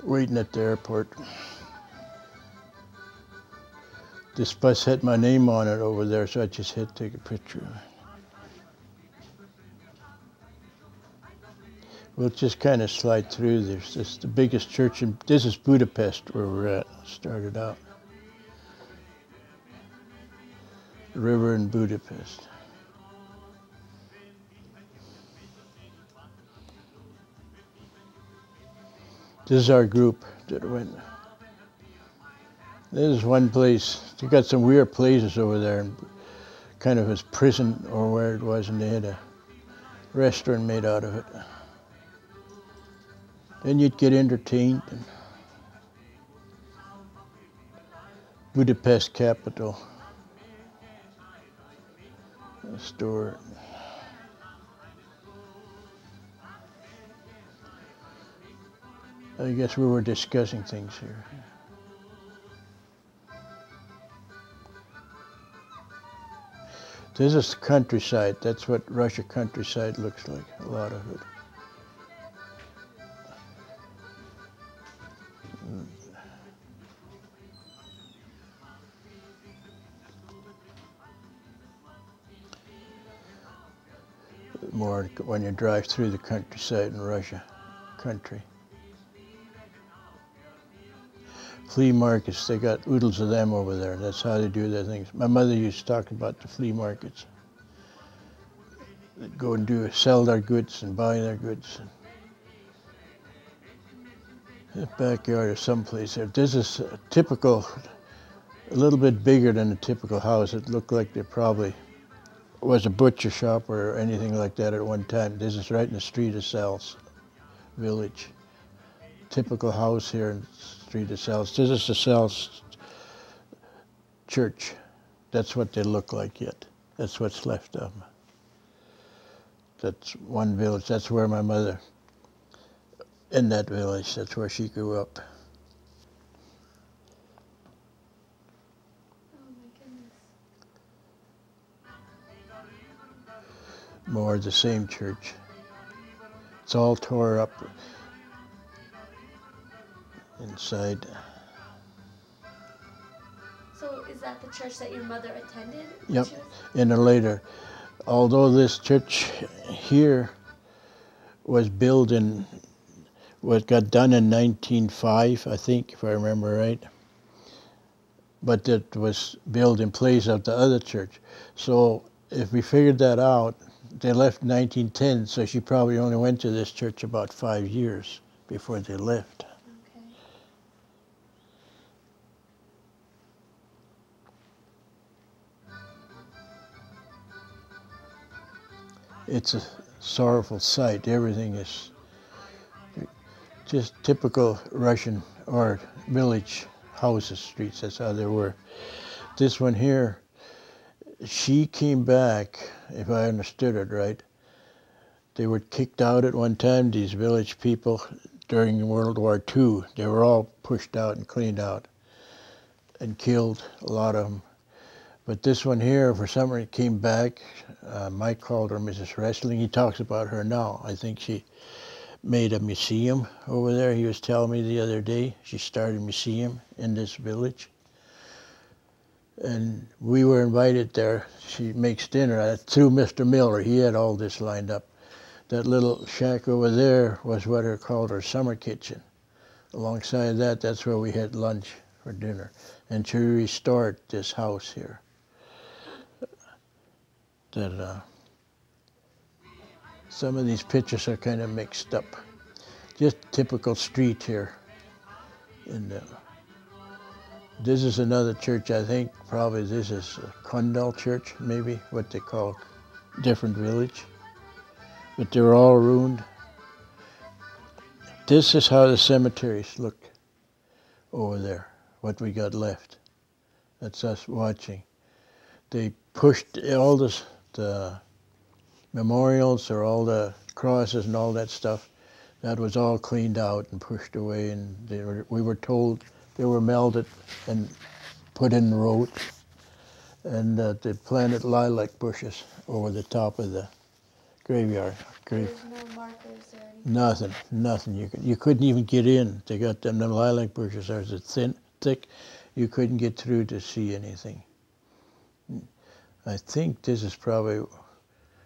waiting at the airport. This bus had my name on it over there, so I just had to take a picture of it. We'll just kind of slide through. There's this the biggest church in, this is Budapest where we're at, started out. The river in Budapest. This is our group that went. This is one place. They got some weird places over there, and kind of his prison or where it was, and they had a restaurant made out of it. Then you'd get entertained. And Budapest capital. A store. I guess we were discussing things here. This is the countryside. That's what Russia countryside looks like, a lot of it. More when you drive through the countryside in Russia country. Flea markets, they got oodles of them over there. That's how they do their things. My mother used to talk about the flea markets. They'd go and sell their goods and buy their goods. The backyard of someplace there. This is a typical, a little bit bigger than a typical house. It looked like there probably was a butcher shop or anything like that at one time. This is right in the street of Cells village. Typical house here in the street of Cells. This is the Cells church. That's what they look like yet. That's what's left of them. That's one village. That's where my mother, in that village, that's where she grew up. More of the same church. It's all tore up inside. So is that the church that your mother attended? Yep, in a later. Although this church here was built in, got done in 1905, I think, if I remember right. But it was built in place of the other church. So if we figured that out, they left in 1910, so she probably only went to this church about 5 years before they left. Okay. It's a sorrowful sight. Everything is just typical Russian or village houses, streets. That's how they were. This one here, she came back, if I understood it right. They were kicked out at one time, these village people, during World War II. They were all pushed out and cleaned out and killed, a lot of them. But this one here, for some reason, came back. Mike called her Mrs. Wrestling. He talks about her now. I think she made a museum over there. He was telling me the other day. She started a museum in this village. And we were invited there. She makes dinner through Mr. Miller. He had all this lined up. That little shack over there was what are called her summer kitchen. Alongside that, that's where we had lunch for dinner. And she restored this house here. Some of these pictures are kind of mixed up. Just typical street here. This is another church, I think. Probably this is a Kondal church, maybe, what they call different village. But they're all ruined. This is how the cemeteries look over there, what we got left. That's us watching. They pushed all the memorials or all the crosses and all that stuff. That was all cleaned out and pushed away, and we were told they were melted and put in roads. And they planted lilac bushes over the top of the graveyard. There's no markers or anything. Nothing. You couldn't even get in. They got them lilac bushes are so thick, you couldn't get through to see anything. I think this is probably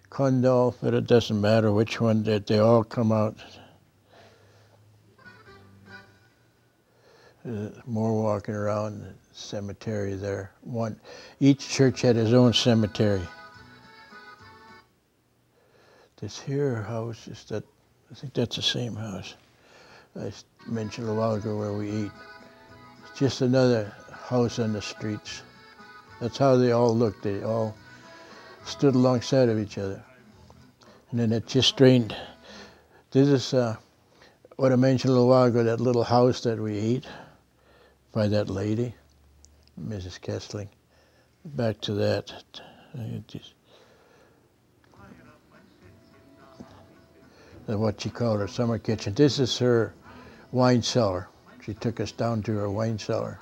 Condall, but it doesn't matter which one. They all come out. More walking around the cemetery there. Each church had his own cemetery. This here house is that. I think that's the same house I mentioned a while ago where we ate. It's just another house on the streets. That's how they all looked. They all stood alongside of each other. And then it just drained. This is what I mentioned a little while ago, that little house that we ate by that lady, Mrs. Kessling. Back to that. What she called her summer kitchen. This is her wine cellar. She took us down to her wine cellar.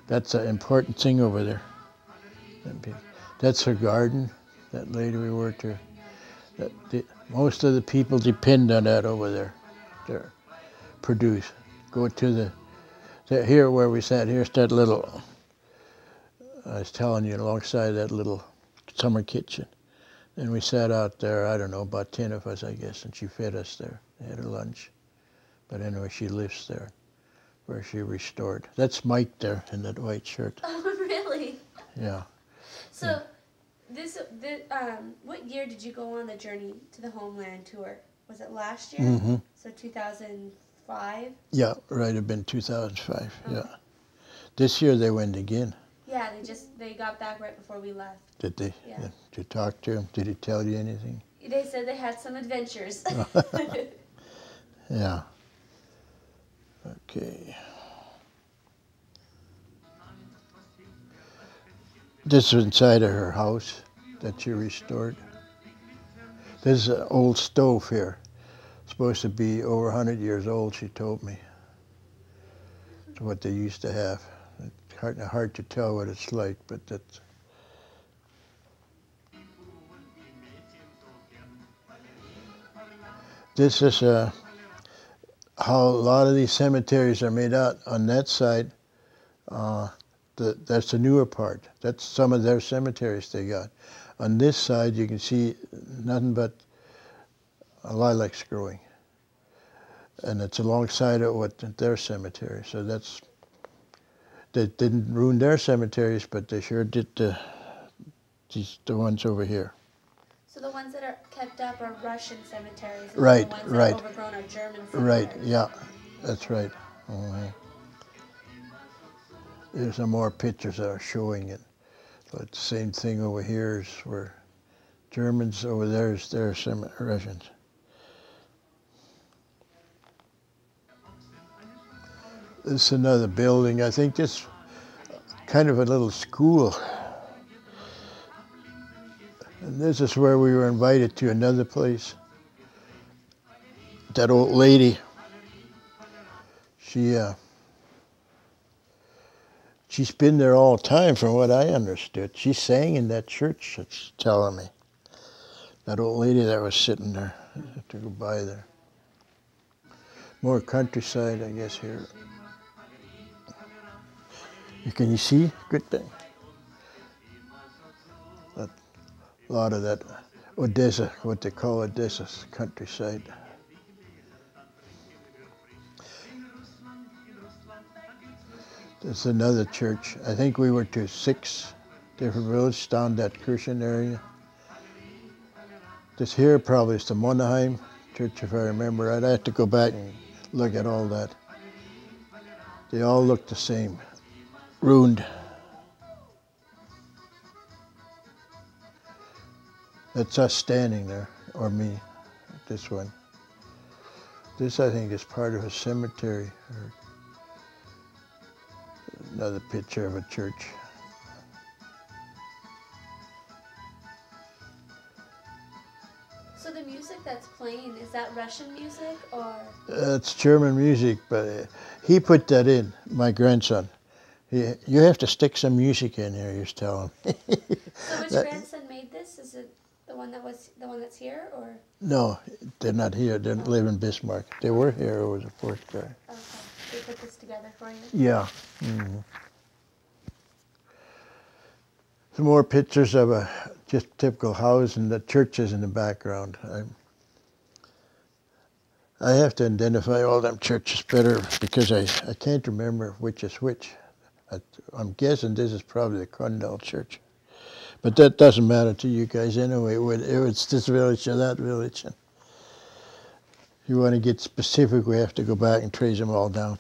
That's an important thing over there. That's her garden, that lady we worked her. Most of the people depend on that over there. They produce. Go to here where we sat, here's that little, I was telling you, alongside that little summer kitchen. And we sat out there, I don't know, about 10 of us, I guess, and she fed us there. Had her lunch. But anyway, she lives there, where she restored. That's Mike there in that white shirt. Oh, really? Yeah. So, what year did you go on the Journey to the Homeland tour? Was it last year? Mm-hmm. So 2005? Yeah, right, it'd been 2005, yeah. This year they went again. Yeah, they got back right before we left. Did they? Yeah. Did you talk to him? Did he tell you anything? They said they had some adventures. Yeah. Okay. This is inside of her house that she restored. This is an old stove here. Supposed to be over 100 years old, she told me. It's what they used to have. It's hard to tell what it's like, but that's... This is how a lot of these cemeteries are made out. On that side, that's the newer part. That's some of their cemeteries they got. On this side, you can see nothing but lilacs growing. And it's alongside of what their cemetery. So they didn't ruin their cemeteries, but they sure did the ones over here. So the ones that are kept up are Russian cemeteries. And Right, the ones right. that are overgrown are German cemeteries. Right, yeah, that's right. There's some more pictures that are showing it. But the same thing over here is where Germans, over there is their Russians. This is another building. I think this kind of a little school. And this is where we were invited to another place. That old lady, she's been there all the time from what I understood. She sang in that church, she's telling me. That old lady that was sitting there. I have to go by there. More countryside, I guess, here. Can you see? Good thing. A lot of that Odessa, what they call Odessa's countryside. There's another church. I think we were to 6 different villages down that Kirchen area. This here probably is the Monaheim church, if I remember right. I have to go back and look at all that. They all look the same. Ruined. That's us standing there, or me, this one. This, I think, is part of a cemetery, or another picture of a church. So the music that's playing, is that Russian music or? It's German music, but he put that in, my grandson. You have to stick some music in here, he was telling me. So which grandson made this? Is it? The one that's here, or? No, they're not here. They live in Bismarck. They were here. It was a fourth guy. Okay. They put this together for you? Yeah. Mm-hmm. Some more pictures of a just typical house, and the churches in the background. I have to identify all them churches better because I can't remember which is which. I'm guessing this is probably the Crundell Church. But that doesn't matter to you guys anyway. It's this village or that village. And if you want to get specific, we have to go back and trace them all down.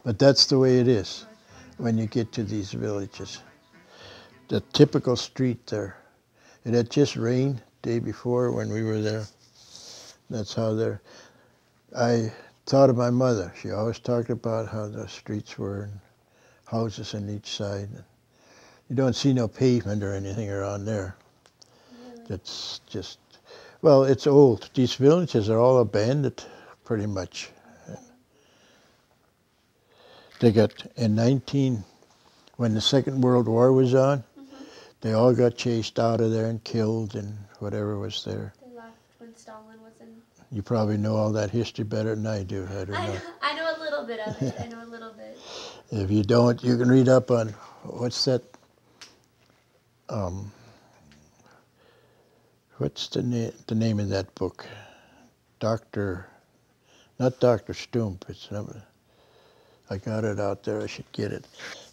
But that's the way it is when you get to these villages. The typical street there. It had just rained the day before when we were there. That's how they're. I thought of my mother. She always talked about how the streets were and houses on each side. You don't see no pavement or anything around there. Really? That's just, well, it's old. These villages are all abandoned, pretty much. They got, when the Second World War was on, they all got chased out of there and killed and whatever was there. They left when Stalin was in. You probably know all that history better than I do. I don't know. I know a little bit of it. I know a little bit. If you don't, you can read up on, what's that, what's the name of that book? Not Dr. Stump, it's another. I got it out there, I should get it.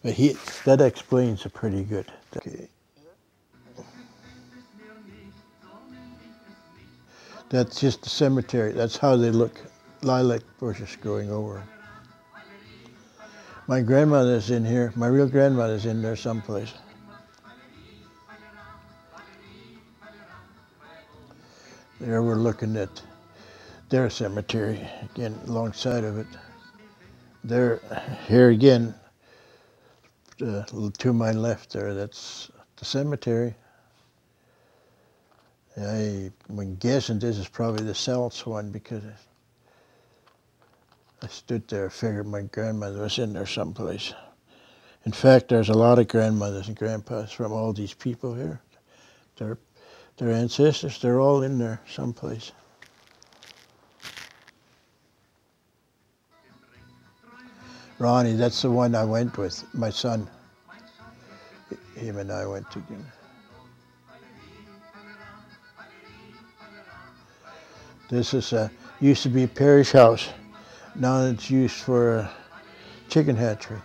But that explains it pretty good. Okay. That's just the cemetery. That's how they look, lilac bushes growing over. My grandmother's in here. My real grandmother's in there someplace. There we're looking at their cemetery, again, alongside of it. There, here again, to my left there, that's the cemetery. I'm guessing this is probably the Seltz one because I stood there, figured my grandmother was in there someplace. In fact, there's a lot of grandmothers and grandpas from all these people here. Their ancestors, they're all in there someplace. Ronnie, that's the one I went with, my son. Him and I went together. This is used to be a parish house. Now it's used for a chicken hatchery.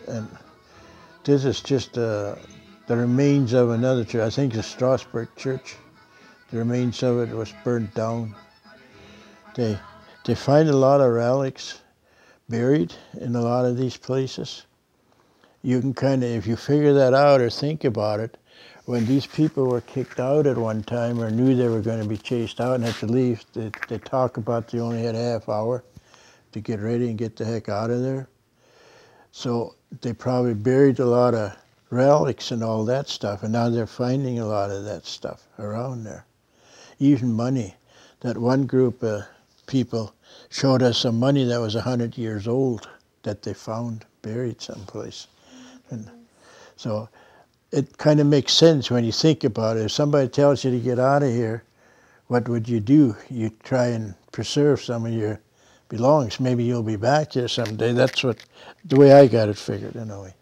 And this is just the remains of another church. I think it's Strasbourg Church. The remains of it was burnt down. They find a lot of relics buried in a lot of these places. You can kind of, if you figure that out or think about it, when these people were kicked out at one time or knew they were going to be chased out and had to leave, they talk about they only had a half hour to get ready and get the heck out of there. So they probably buried a lot of relics and all that stuff, and now they're finding a lot of that stuff around there. Even money. That one group of people showed us some money that was 100 years old that they found buried someplace. And so it kind of makes sense when you think about it. If somebody tells you to get out of here, what would you do? You try and preserve some of your belongings. Maybe you'll be back here someday. That's the way I got it figured anyway.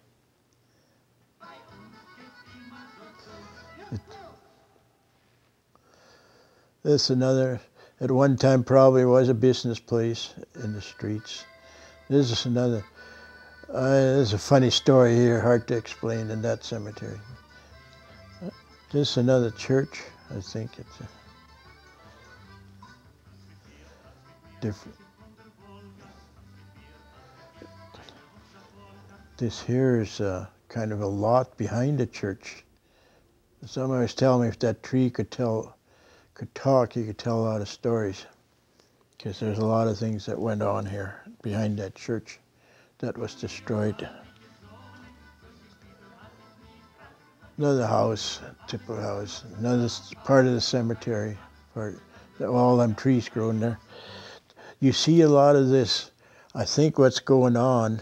This another, at one time probably was a business place in the streets. This is another, there's a funny story here, hard to explain in that cemetery. This is another church, I think it's different. This here is kind of a lot behind the church. Somebody was telling me if that tree could talk, you could tell a lot of stories. Because there's a lot of things that went on here behind that church that was destroyed. Another house, typical house. Another part of the cemetery, all them trees growing there. You see a lot of this. I think what's going on,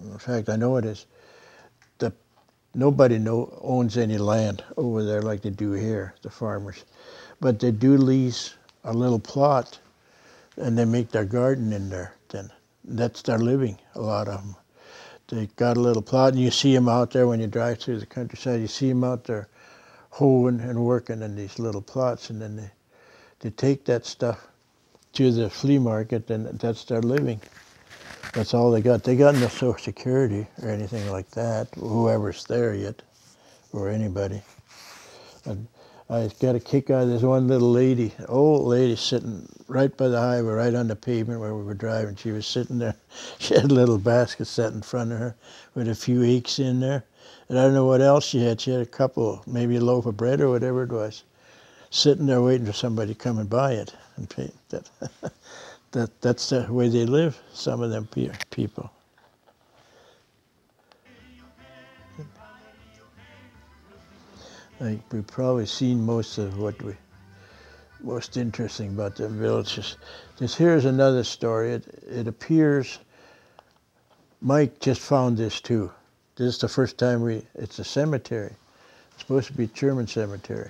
in fact I know it is, Nobody owns any land over there like they do here, the farmers. But they do lease a little plot, and they make their garden in there. Then that's their living, a lot of them. They got a little plot, and you see them out there when you drive through the countryside. You see them out there hoeing and working in these little plots, and then they take that stuff to the flea market, and that's their living. That's all they got. They got no Social Security or anything like that, whoever's there yet, or anybody. And I got a kick out of this one little lady, old lady, sitting right by the highway, right on the pavement where we were driving. She was sitting there. She had a little basket set in front of her with a few eggs in there. And I don't know what else she had. She had a couple, maybe a loaf of bread or whatever it was, sitting there waiting for somebody to come and buy it and pay that. That's the way they live, some of them people. Like, we've probably seen most of what most interesting about the villages. Here's another story. It appears, Mike just found this too. This is the first time it's a cemetery. It's supposed to be a German cemetery.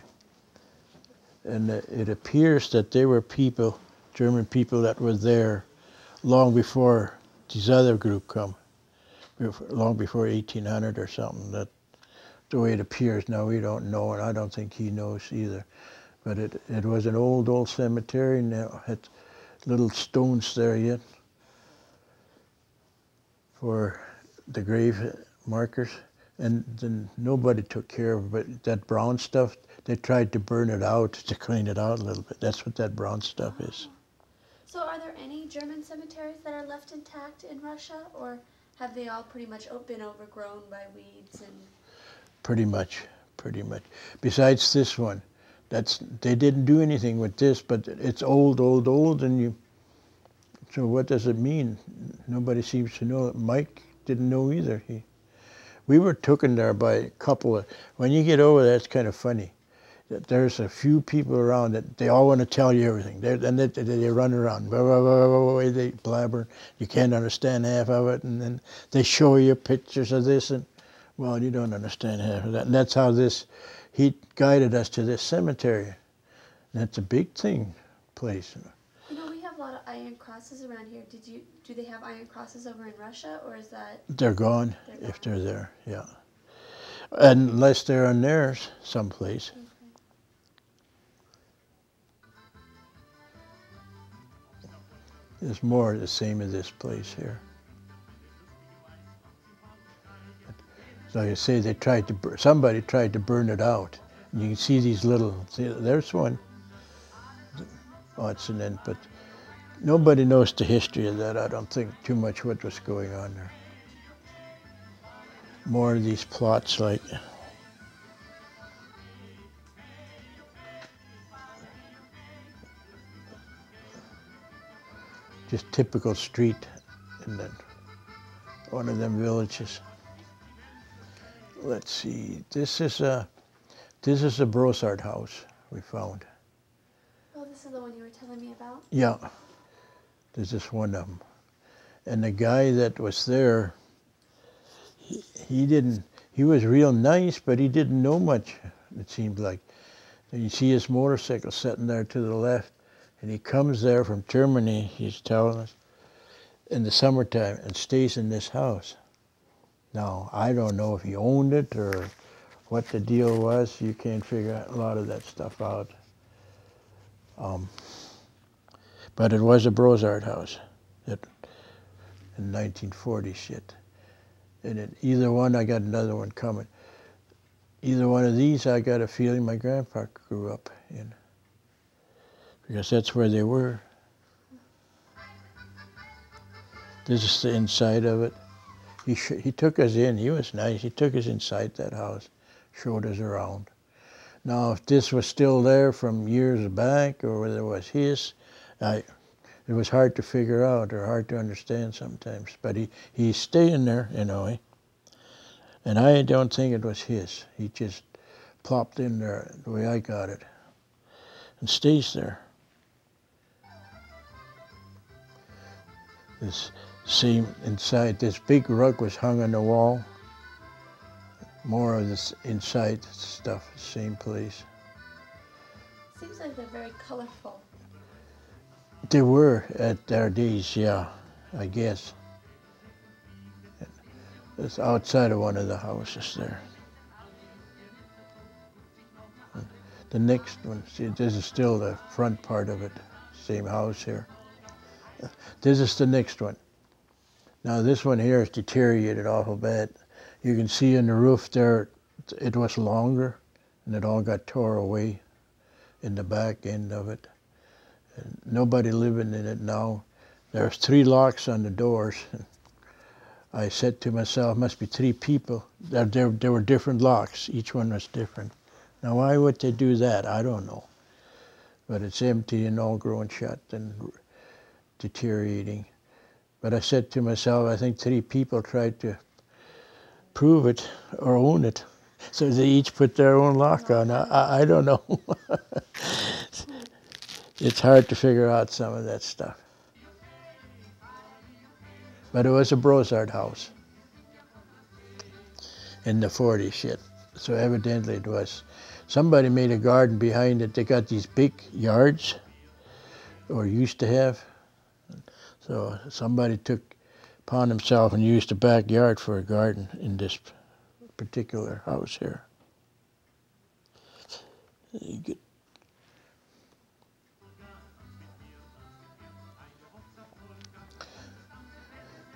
And it appears that there were people, German people that were there long before these other group come, long before 1800 or something. That the way it appears now, we don't know, and I don't think he knows either. But it was an old cemetery, and it had little stones there yet for the grave markers. And then nobody took care of it. But that brown stuff, they tried to burn it out to clean it out a little bit. That's what that brown stuff is. So are there any German cemeteries that are left intact in Russia, or have they all pretty much been overgrown by weeds and... Pretty much. Besides this one, they didn't do anything with this, but it's old, and so what does it mean? Nobody seems to know. Mike didn't know either. We were taken there by a couple of, when you get over there, it's kind of funny. There's a few people around that they all want to tell you everything. They run around, blah, blah, blah, blah, blah, they blabber. You can't understand half of it, and then they show you pictures of this, and well, you don't understand half of that. And that's how he guided us to this cemetery. And that's a big place. You know, we have a lot of iron crosses around here. Do they have iron crosses over in Russia, or is that... They're gone if they're there, yeah. Unless they're on theirs someplace. Okay. There's more the same as this place here. So you say somebody tried to burn it out. And you can see these there's one. Oh, it's an end, but nobody knows the history of that. I don't think too much what was going on there. More of these plots like just typical street in one of them villages. Let's see. This is a Brossart house we found. Oh, this is the one you were telling me about? Yeah. This is one of them. And the guy that was there, he was real nice, but he didn't know much, it seemed like. And you see his motorcycle sitting there to the left, and he comes there from Germany, he's telling us, in the summertime, and stays in this house. Now, I don't know if he owned it or what the deal was. You can't figure a lot of that stuff out. But it was a Brossart house in 1940 shit. And either one, I got another one coming. Either one of these, I got a feeling my grandpa grew up in. Because that's where they were. This is the inside of it. He took us in. He was nice. He took us inside that house, showed us around. Now, if this was still there from years back or whether it was his, it was hard to figure out or hard to understand sometimes. But he's staying there, you know. And I don't think it was his. He just plopped in there the way I got it and stays there. This same inside, this big rug was hung on the wall. more of this inside stuff, same place. Seems like they're very colorful. They were at their days, yeah, I guess. It's outside of one of the houses there. The next one, see, this is still the front part of it, same house here. This is the next one. Now this one here is deteriorated awful bad. You can see in the roof there, it was longer and it all got tore away in the back end of it. And nobody living in it now. There's 3 locks on the doors. I said to myself, must be 3 people. There were different locks. Each one was different. Now why would they do that? I don't know. But it's empty and all grown shut and deteriorating. But I said to myself, I think 3 people tried to prove it or own it. So they each put their own lock on. I don't know. It's hard to figure out some of that stuff. But it was a Brossart house in the 40s yet. So evidently it was. Somebody made a garden behind it. They got these big yards, or used to have. So somebody took upon himself and used the backyard for a garden in this particular house here.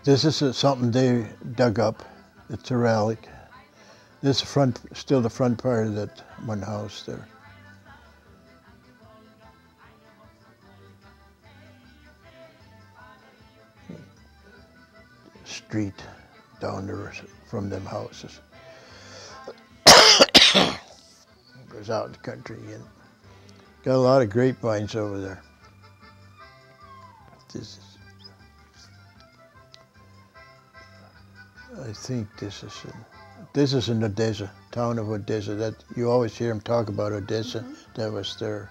This is something they dug up. It's a relic. This is still the front part of that one house there. Street down there from them houses. Goes out in the country again. Got a lot of grapevines over there. I think this is in Odessa, town of Odessa. That you always hear them talk about Odessa. Mm-hmm. That was there.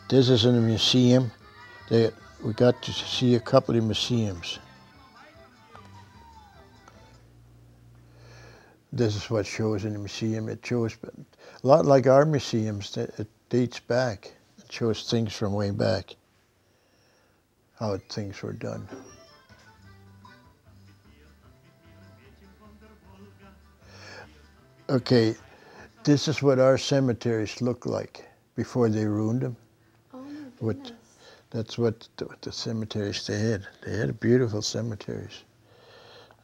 This is in a museum. We got to see a couple of museums. This is what shows in the museum. It shows a lot like our museums. It dates back. It shows things from way back, how things were done. Okay, this is what our cemeteries look like before they ruined them. Oh my goodness. That's what the cemeteries they had. They had beautiful cemeteries.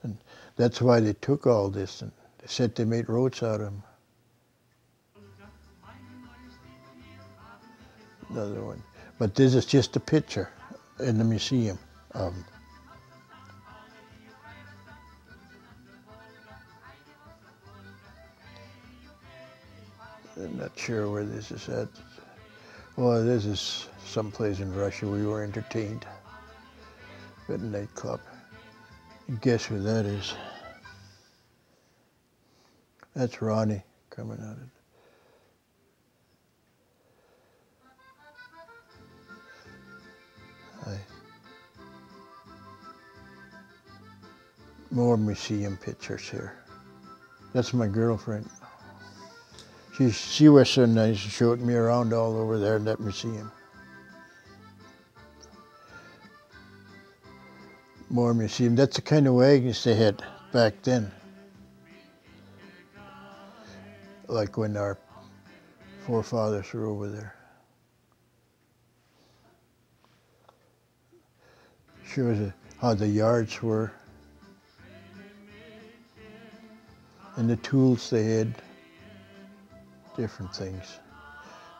And that's why they took all this, and they said they made roads out of them. Another one. But this is just a picture in the museum of them. I'm not sure where this is at. Well, this is someplace in Russia. We were entertained at a nightclub. Guess who that is? That's Ronnie coming out of it. More museum pictures here. That's my girlfriend. She was so nice and showed me around all over there in that museum. More museum. That's the kind of wagons they had back then. Like when our forefathers were over there. Shows how the yards were and the tools they had. Different things.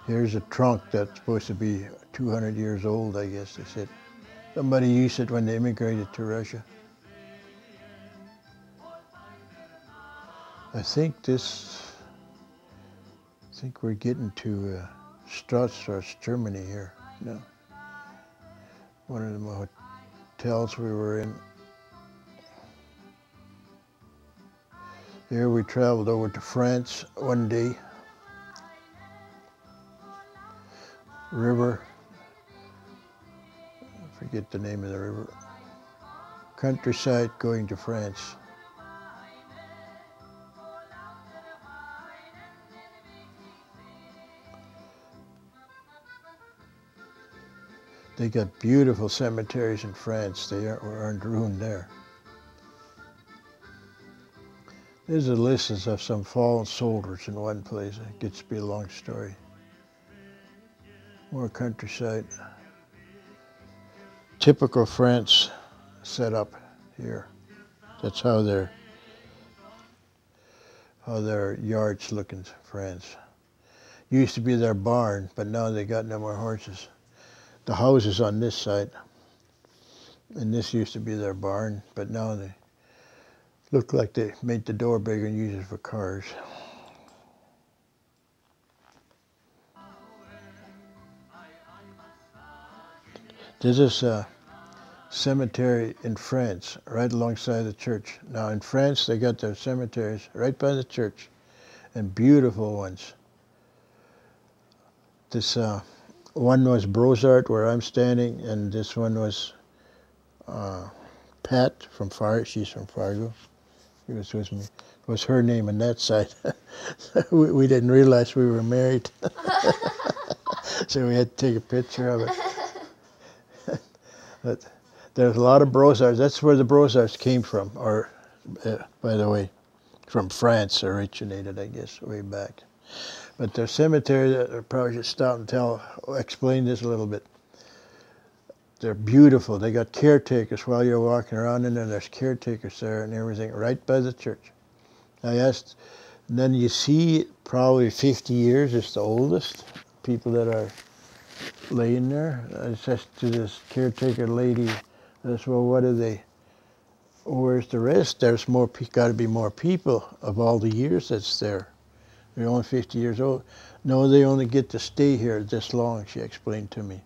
Here's a trunk that's supposed to be 200 years old, I guess they said. Somebody used it when they immigrated to Russia. I think we're getting to Brossart, Germany here. No. One of the hotels we were in. Here we traveled over to France one day. River, I forget the name of the river. Countryside going to France. They got beautiful cemeteries in France. They aren't ruined there. There's a list of some fallen soldiers in one place. It gets to be a long story. More countryside. Typical France setup here. That's how their yards look in France. Used to be their barn, but now they got no more horses. The houses on this side, and this used to be their barn, but now they look like they made the door bigger and use it for cars. This is a cemetery in France, right alongside the church. Now in France, they got their cemeteries right by the church, and beautiful ones. This one was Brossart, where I'm standing, and this one was Pat from Fargo. She's from Fargo. She was with me. It was her name on that side. we didn't realize we were married, so we had to take a picture of it. But there's a lot of Brossards. That's where the Brossards came from, or by the way, from France originated, I guess, way back. But their cemetery, I probably should stop and explain this a little bit. They're beautiful. They got caretakers while you're walking around, and then there's caretakers there and everything right by the church. I asked, and then you see probably 50 years is the oldest people that are laying there. I said to this caretaker lady, I said, well, what are they? Where's the rest? There's more, got to be more people of all the years that's there. They're only 50 years old. No, they only get to stay here this long, she explained to me.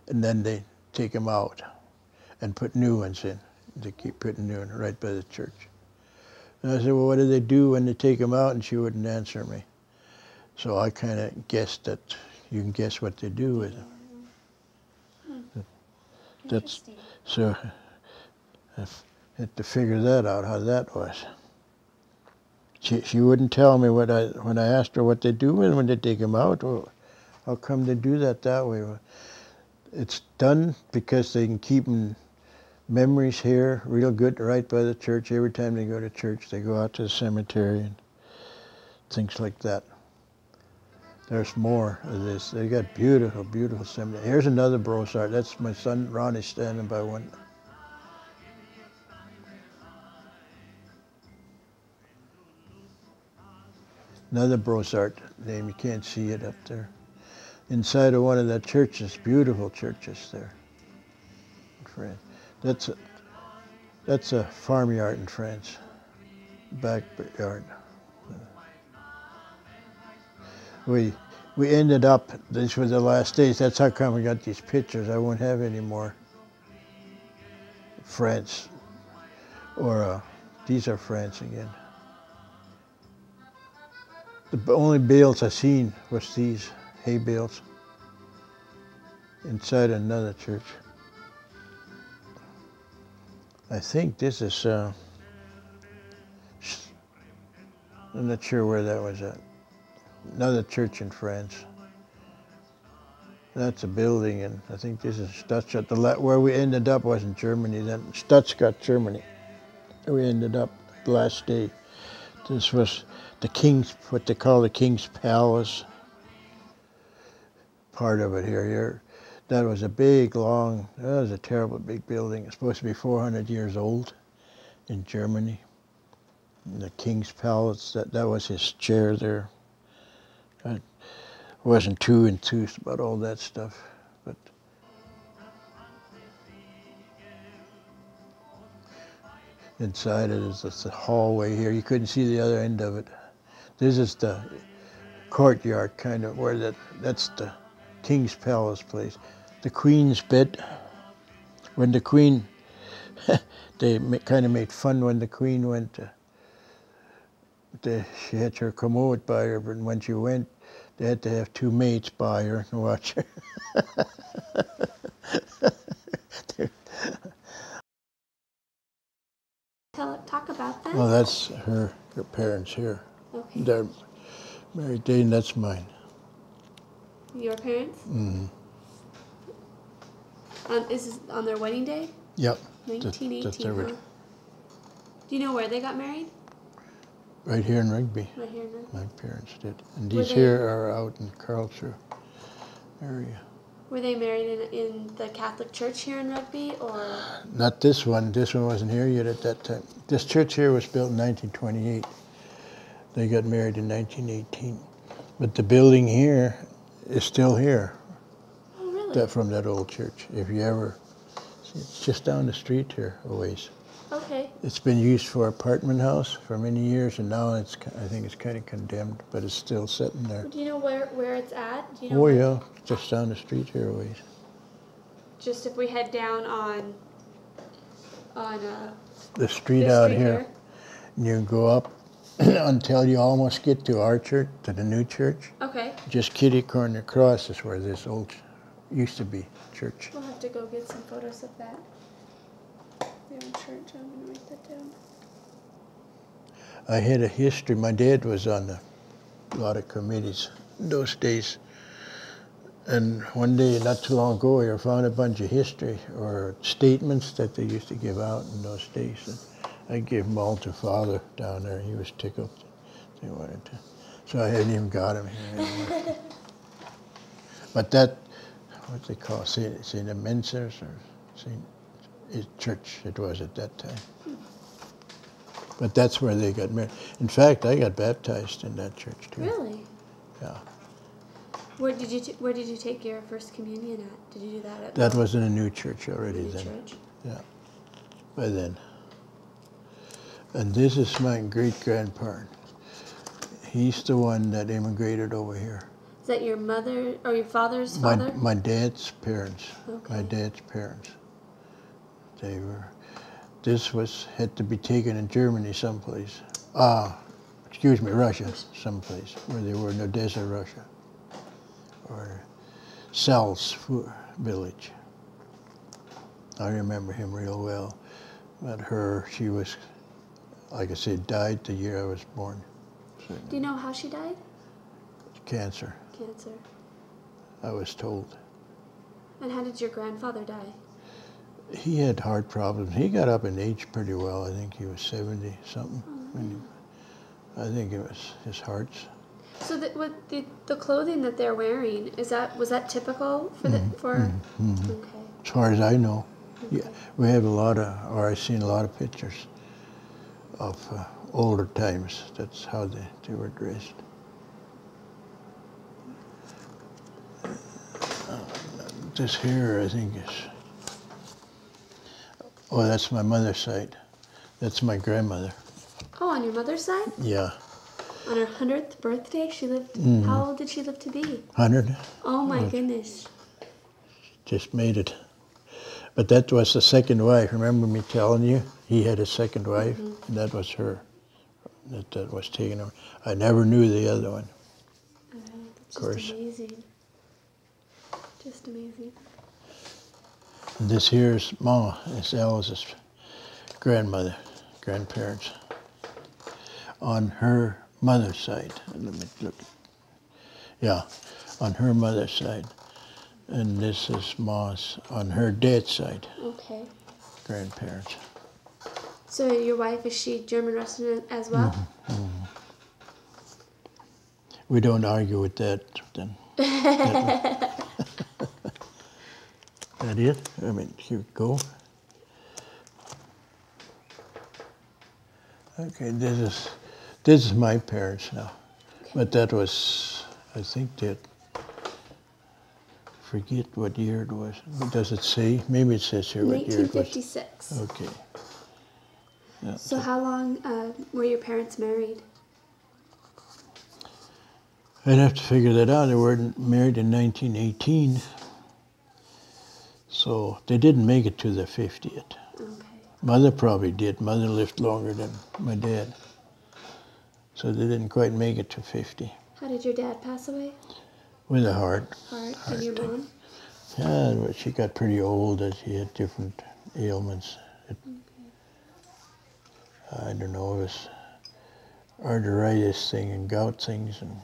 And then they take them out and put new ones in. They keep putting new ones right by the church. And I said, well, what do they do when they take them out? And she wouldn't answer me. So I kind of guessed that you can guess what they do with them. That's, so I had to figure that out, how that was. She wouldn't tell me when I asked her what they do when they take them out. Well, how come they do that way? Well, it's done because they can keep memories here real good right by the church. Every time they go to church, they go out to the cemetery and things like that. There's more of this. They got beautiful, beautiful cemetery. Here's another Brossart. That's my son Ronnie standing by one. Another Brossart name, you can't see it up there. Inside of one of the churches, beautiful churches there in France. That's a farmyard in France, backyard. We ended up, these were the last days, that's how come we got these pictures. I won't have any more France, or these are France again. The only bales I seen was these hay bales inside another church. I think this is, I'm not sure where that was at. Another church in France. That's a building, and I think this is Stuttgart. Where we ended up wasn't Germany then. Stuttgart, Germany. We ended up the last day. This was the King's, what they call the King's Palace. Part of it here. That was a big, long, that was a terrible big building. It's supposed to be 400 years old in Germany. And the King's Palace, that was his chair there. I wasn't too enthused about all that stuff, but inside it is the hallway here. You couldn't see the other end of it. This is the courtyard, kind of, where that's the King's Palace place. The Queen's bed. When the Queen, they kind of made fun when the Queen went she had her commode by her, but when she went, they had to have two maids by her and watch her. Talk about that. Well, that's her parents here. Okay. They're Mary Jane, that's mine. Your parents? Mm-hmm. Is this on their wedding day? Yep. 1918, huh? Do you know where they got married? Right here in Rugby. Right here in Rugby. My parents did. And Were these here are out in Carlsruhe area. Were they married in the Catholic Church here in Rugby, or? Not this one. This one wasn't here yet at that time. This church here was built in 1928. They got married in 1918. But the building here is still here. Oh, really? From that old church. If you ever, it's just down the street here a ways. Okay. It's been used for apartment house for many years, and now I think it's kind of condemned, but it's still sitting there. Do you know where it's at? Do you know Oh yeah, just down the street here a ways. Just if we head down on the street out here, and you can go up until you almost get to our church, to the new church. Okay. Just kitty corner across is where this old used to be church. We'll have to go get some photos of that. The old church. I'm gonna write that down. I had a history. My dad was on a lot of committees in those days. And one day, not too long ago, I found a bunch of history or statements that they used to give out in those days. And I gave them all to Father down there. He was tickled. They wanted to. So I hadn't even got him here anymore. But that, what they call St. Amensis or St. Church it was at that time. But that's where they got married. In fact, I got baptized in that church too. Really? Yeah. Where did you take your first communion at? Did you do that at? That was in a new church already then. Church? Yeah. By then. And this is my great-grandparent. He's the one that immigrated over here. Is that your mother or your father's father? My dad's parents. Okay. My dad's parents. They were. This had to be taken in Germany someplace. Excuse me, Russia someplace, where they were in Odessa, Russia. Or Sel's village. I remember him real well. But she was, like I said, died the year I was born. So, do you know how she died? Cancer. Cancer. I was told. And how did your grandfather die? He had heart problems. He got up in age pretty well. I think he was 70-something. Oh, I think it was his heart's. So the clothing that they're wearing, was that typical for Okay. As far as I know. Okay. Yeah, we have I've seen a lot of pictures of older times. That's how they were dressed. This here, I think, is, that's my mother's side. That's my grandmother. Oh, on your mother's side? Yeah. On her 100th birthday, she lived, how old did she live to be? 100. Oh my goodness. Just made it. But that was the second wife. Remember me telling you? He had a second wife, and that was her. That was taken over. I never knew the other one. Of course. Amazing. Just amazing. And this here is Mama. It's Alice's grandparents. On her mother's side. Let me look. Yeah, on her mother's side. And this is Ma's on her dad's side. Okay. Grandparents. So your wife, is she German Russian as well? We don't argue with that then. That it? I mean, here we go. Okay, this is my parents now. Okay. But that was, I think that, forget what year it was. What does it say? Maybe it says here what year it was. 1956. Okay. Yeah. So how long were your parents married? I'd have to figure that out. They were married in 1918. So they didn't make it to the 50th. Okay. Mother probably did. Mother lived longer than my dad. So they didn't quite make it to 50. How did your dad pass away? With a heart. Heart. And your mom? Yeah, but she got pretty old as she had different ailments. I don't know, it was arthritis thing and gout things and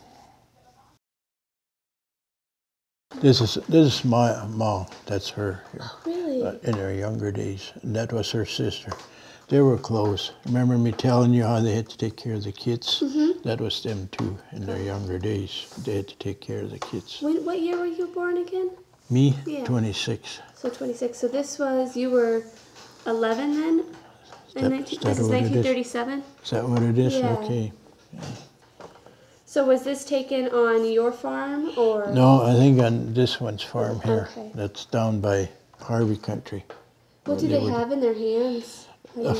This is my mom. That's her here. Oh, really? In her younger days, and that was her sister. They were close. Remember me telling you how they had to take care of the kids? Mm-hmm. That was them too. In their younger days, they had to take care of the kids. What year were you born again? Me, Yeah. 26. So 26. So this was, you were 11 then? This is 1937? Is that what it is? Yeah. Okay. So was this taken on your farm or? No, I think on this one's farm here. Okay. That's down by Harvey Country. What do they have in their hands?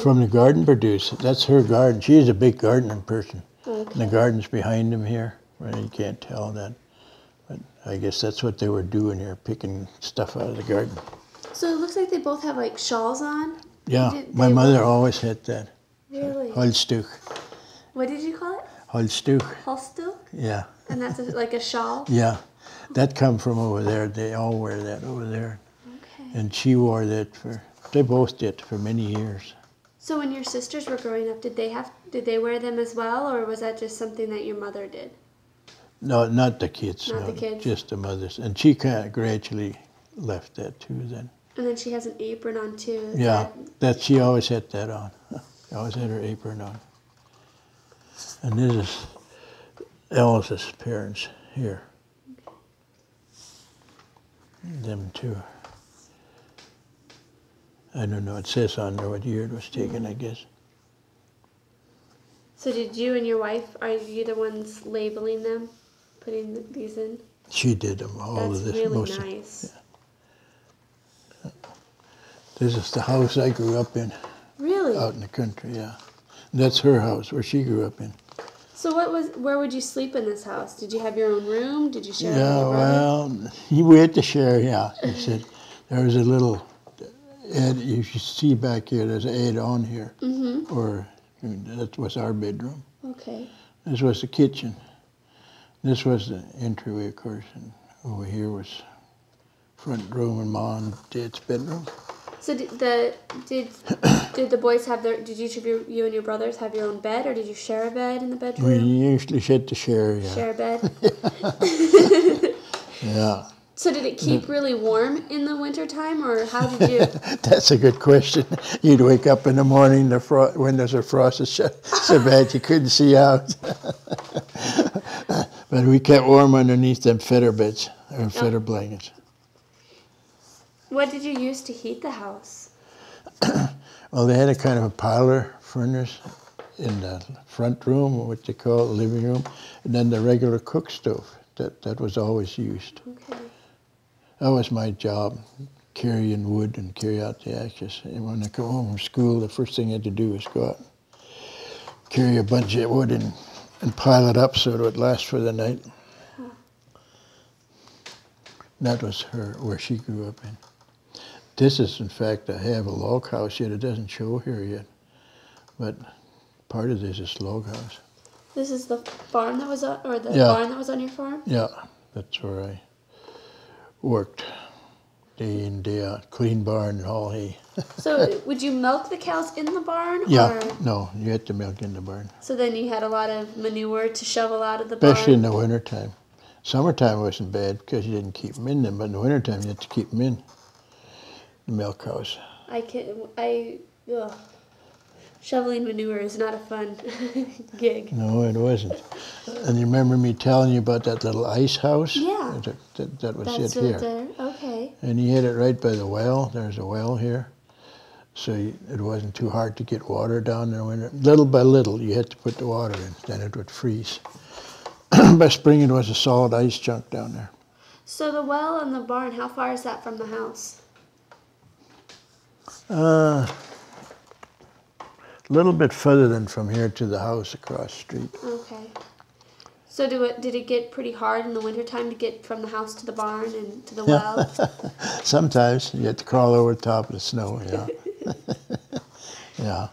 From the garden produce. That's her garden. She is a big gardening person. Okay. And the garden's behind them here. Well, you can't tell that. But I guess that's what they were doing here, picking stuff out of the garden. So it looks like they both have like shawls on? Yeah, my mother always had that. Really? Halstuch. What did you call it? Halstuch. Halstuch? Yeah. And that's like a shawl? Yeah. That come from over there. They all wear that over there. Okay. And she wore that they both did for many years. So when your sisters were growing up, did they wear them as well, or was that just something that your mother did? No, not the kids. Not no, the kids? Just the mothers. And she kind of gradually left that too then. And then she has an apron on too. Yeah, that she always had that on. She always had her apron on. And this is Alice's parents here. Them too. I don't know, it says on there what year it was taken, I guess. So did you and your wife, are you the ones labeling them, putting these in? She did them, all That's of this. really most nice. Yeah. This is the house I grew up in. Really? Out in the country, yeah. And that's her house, where she grew up in. So where would you sleep in this house? Did you have your own room? Did you share it with Yeah, your brother? well, we had to share, yeah. He said, there was a little, you should see back here, there's an add on here. Mm-hmm. Or that was our bedroom. Okay. This was the kitchen. This was the entryway, of course, and over here was front room and Ma and Dad's bedroom. So did the boys have did each of you and your brothers have your own bed, or did you share a bed in the bedroom? We usually had to share, yeah. Share a bed? Yeah. So did it keep really warm in the wintertime, or how did you? That's a good question. You'd wake up in the morning, the windows are frosted shut so bad you couldn't see out. But we kept warm underneath them feather beds, or feather blankets. What did you use to heat the house? Well, they had a kind of a parlor furnace in the front room, what they call the living room, and then the regular cook stove. That was always used. Okay. That was my job, carrying wood and carry out the ashes. And when I come home from school, the first thing I had to do was go out and carry a bunch of wood and pile it up so it would last for the night. Huh. That was where she grew up in. This is, in fact, I have a log house yet. It doesn't show here yet. But part of this is log house. This is the farm that was on, or the Yeah. barn that was on your farm? Yeah, that's where I worked day in, day out. Clean barn and haul hay. So would you milk the cows in the barn? Yeah, Or? no, you had to milk in the barn. So then you had a lot of manure to shovel out of the barn? Especially in the wintertime. Summertime wasn't bad because you didn't keep them in them, but in the wintertime you had to keep them in the milk cows. Ugh. Shoveling manure is not a fun gig. No, it wasn't. And you remember me telling you about that little ice house? Yeah. That was That's it here. there. Okay. And he had it right by the well. There's a well here. So it wasn't too hard to get water down there. Little by little, you had to put the water in, then it would freeze. By spring, it was a solid ice chunk down there. So the well and the barn, how far is that from the house? A little bit further than from here to the house across the street. Okay. So did it get pretty hard in the wintertime to get from the house to the barn and to the well? Sometimes you had to crawl over the top of the snow, yeah. Yeah.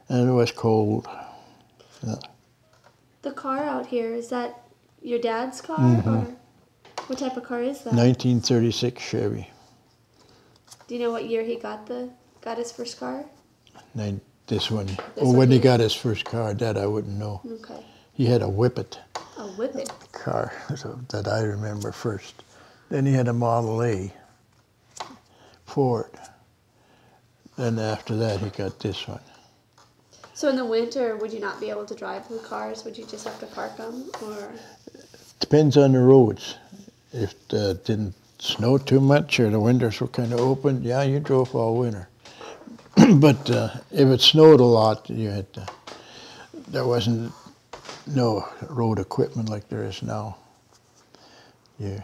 And it was cold. Yeah. The car out here, is that your dad's car? Mm-hmm. Or what type of car is that? 1936 Chevy. Do you know what year he got his first car? This one. This When one he here? got his first car, that I wouldn't know. Okay. He had a Whippet. A Whippet. car that I remember first. Then he had a Model A Ford. Then after that he got this one. So in the winter, would you not be able to drive the cars? Would you just have to park them, or? Depends on the roads. If it didn't snow too much or the windows were kind of open, yeah, you drove all winter. But if it snowed a lot, you had to, there wasn't no road equipment like there is now. Yeah.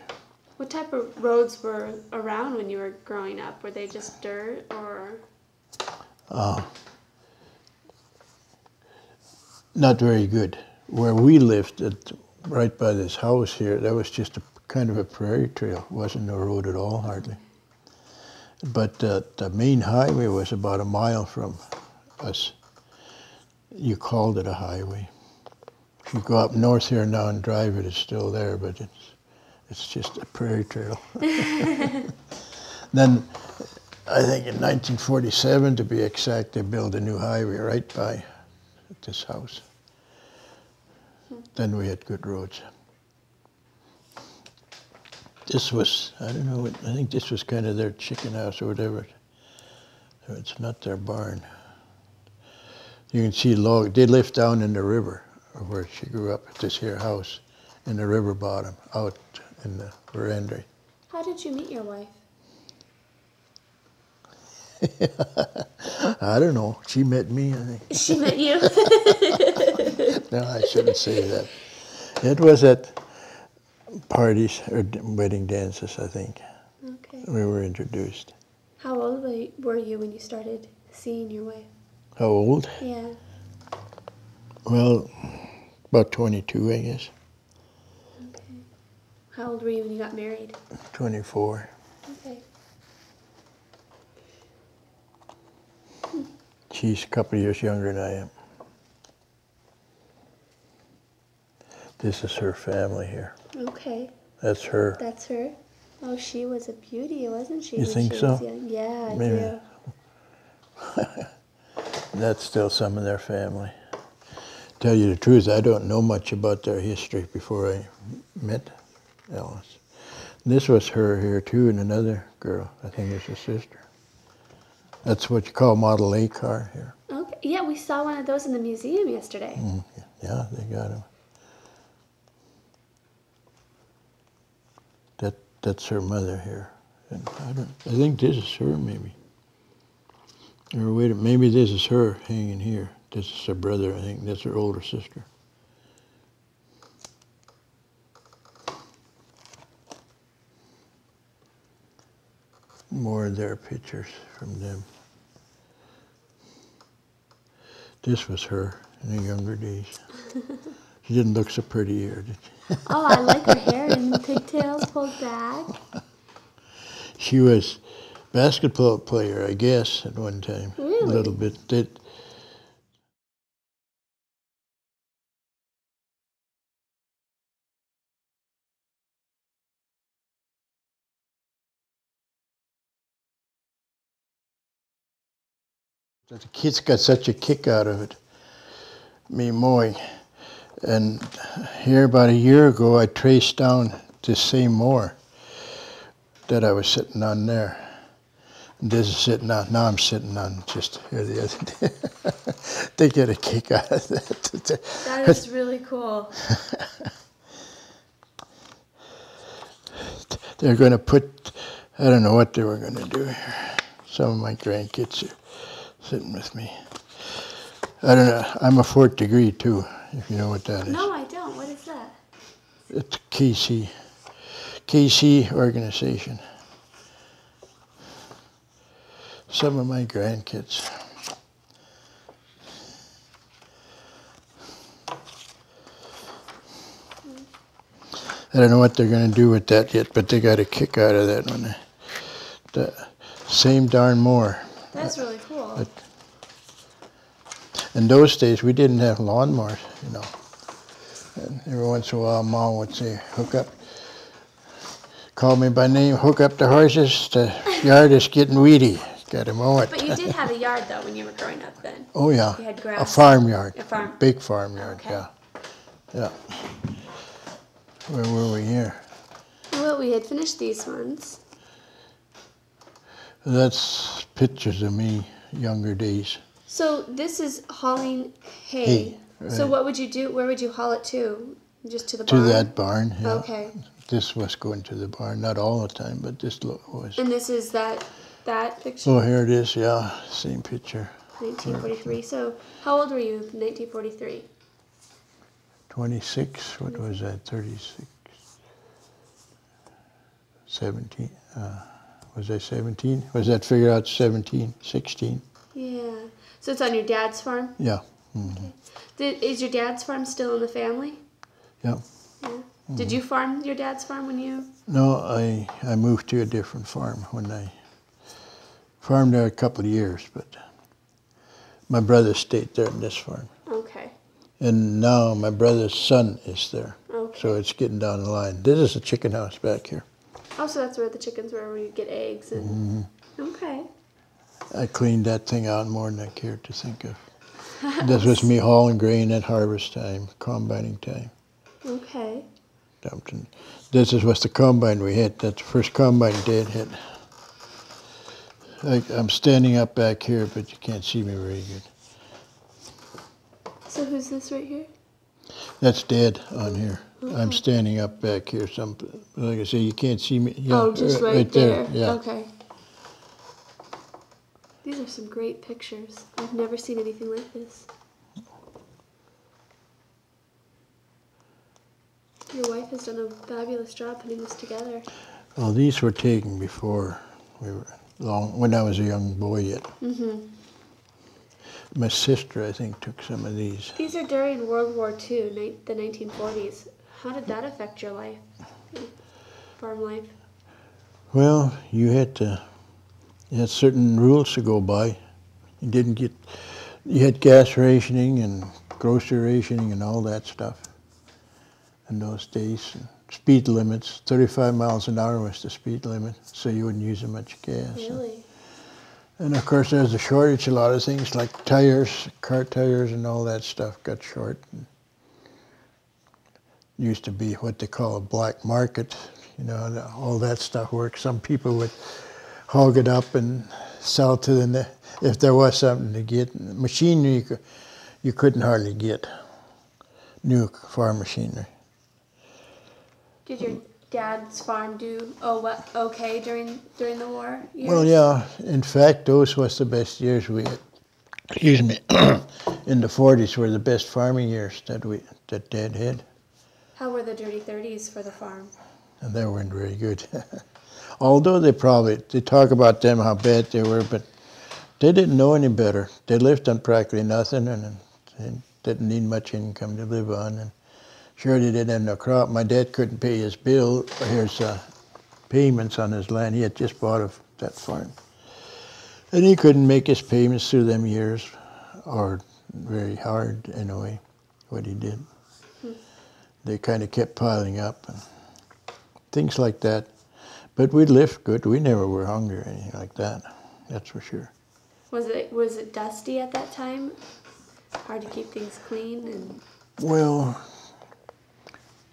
What type of roads were around when you were growing up? Were they just dirt, or? Not very good. Where we lived, right by this house here, that was just a kind of a prairie trail. It wasn't no road at all, hardly. But the main highway was about a mile from us. You called it a highway. If you go up north here now and drive it, it's still there, but it's just a prairie trail. Then, I think in 1947, to be exact, they built a new highway right by this house. Then we had good roads. This was, I don't know, I think this was kind of their chicken house or whatever. It's not their barn. You can see log, they lived down in the river where she grew up at this here house in the river bottom, out in the veranda. How did you meet your wife? I don't know. She met me, I think. She met you? No, I shouldn't say that. It was at parties or wedding dances, I think. Okay. We were introduced. How old were you when you started seeing your wife? How old? Yeah. Well, about 22, I guess. Okay. How old were you when you got married? 24. Okay. She's a couple of years younger than I am. This is her family here. Okay. That's her. That's her? Oh, she was a beauty, wasn't she? You when think she so? Was young? Yeah, I Maybe. do. That's still some of their family. Tell you the truth, I don't know much about their history before I met Alice. This was her here too, and another girl. I think it's a sister. That's what you call Model A car here. Okay. Yeah, we saw one of those in the museum yesterday. Yeah, they got them. That's her mother here. And I think this is her maybe. Or wait, maybe this is her hanging here. This is her brother, I think. That's her older sister. More of their pictures from them. This was her in her younger days. She didn't look so pretty here, did she? Oh, I like her hair and pigtails pulled back. She was a basketball player, I guess, at one time. Really? A little bit. The kids got such a kick out of it, me mowing. And here about a year ago, I traced down this same mower that I was sitting on there. And this is sitting on, now I'm sitting on just here the other day. They get a kick out of that. That is really cool. They're going to put, I don't know what they were going to do here. Some of my grandkids are sitting with me. I don't know, I'm a 4th degree too, if you know what that is. No, I don't. What is that? It's KC organization. Some of my grandkids. I don't know what they're going to do with that yet, but they got a kick out of that one. The same darn mower. That's really cool. But in those days, we didn't have lawnmowers, you know. And every once in a while, Mom would say, hook up, call me by name, hook up the horses, the yard is getting weedy. Got to mow it. But you did have a yard, though, when you were growing up then. Oh, yeah. You had grass. A farmyard. A farm. Big farmyard, Okay. yeah. Yeah. Where were we here? Well, we had finished these ones. That's pictures of me, younger days. So this is hauling hay. Hay, right. So what would you do? Where would you haul it to? Just to the To barn? that barn, yeah. Okay. This was going to the barn, not all the time, but this was. And this is that picture? Oh, here it is, yeah, same picture. 1943. So how old were you in 1943? 26, what was that, 36? 17, was I 17? Was that figured out 17, 16? Yeah. So it's on your dad's farm? Yeah. Mm-hmm. Okay. Is your dad's farm still in the family? Yeah. Yeah. Mm-hmm. Did you farm your dad's farm when you? No, I moved to a different farm when I farmed there a couple of years, but my brother stayed there in this farm. Okay. And now my brother's son is there. Okay. So it's getting down the line. This is a chicken house back here. Oh, so that's where the chickens were, where you get eggs and. Mm-hmm. Okay. I cleaned that thing out more than I cared to think of. This was me hauling grain at harvest time, combining time. Okay. This is what's the combine we hit. That's the first combine Dad hit. I'm standing up back here, but you can't see me very good. So who's this right here? That's Dad on here. Okay. I'm standing up back here. Like I say, you can't see me. Yeah, oh, just right there. Yeah. Okay. These are some great pictures. I've never seen anything like this. Your wife has done a fabulous job putting this together. Well, these were taken before when I was a young boy yet. Mm-hmm. My sister, I think, took some of these. These are during World War II, the 1940s. How did that affect your life, farm life? Well, you had certain rules to go by. You had gas rationing and grocery rationing and all that stuff in those days. Speed limits, 35 miles an hour was the speed limit, so you wouldn't use as much gas. Really? And of course there's a shortage, a lot of things like tires, car tires and all that stuff got short. Used to be what they call a black market, all that stuff worked. Some people would hog it up and sell it to them if there was something to get. Machinery you couldn't hardly get, new farm machinery. Did your dad's farm do okay during the war years? Well, yeah. In fact, those was the best years we had. Excuse me. In the 40s were the best farming years that Dad had. How were the dirty 30s for the farm? And they weren't very good. Although they talk about them how bad they were, but they didn't know any better. They lived on practically nothing and didn't need much income to live on. And sure, they didn't have no crop. My dad couldn't pay his bill, his payments on his land. He had just bought that farm. And he couldn't make his payments through them years, or very hard anyway, what he did. They kind of kept piling up and things like that. But we lived good. We never were hungry or anything like that. That's for sure. Was it dusty at that time? Hard to keep things clean and. Well,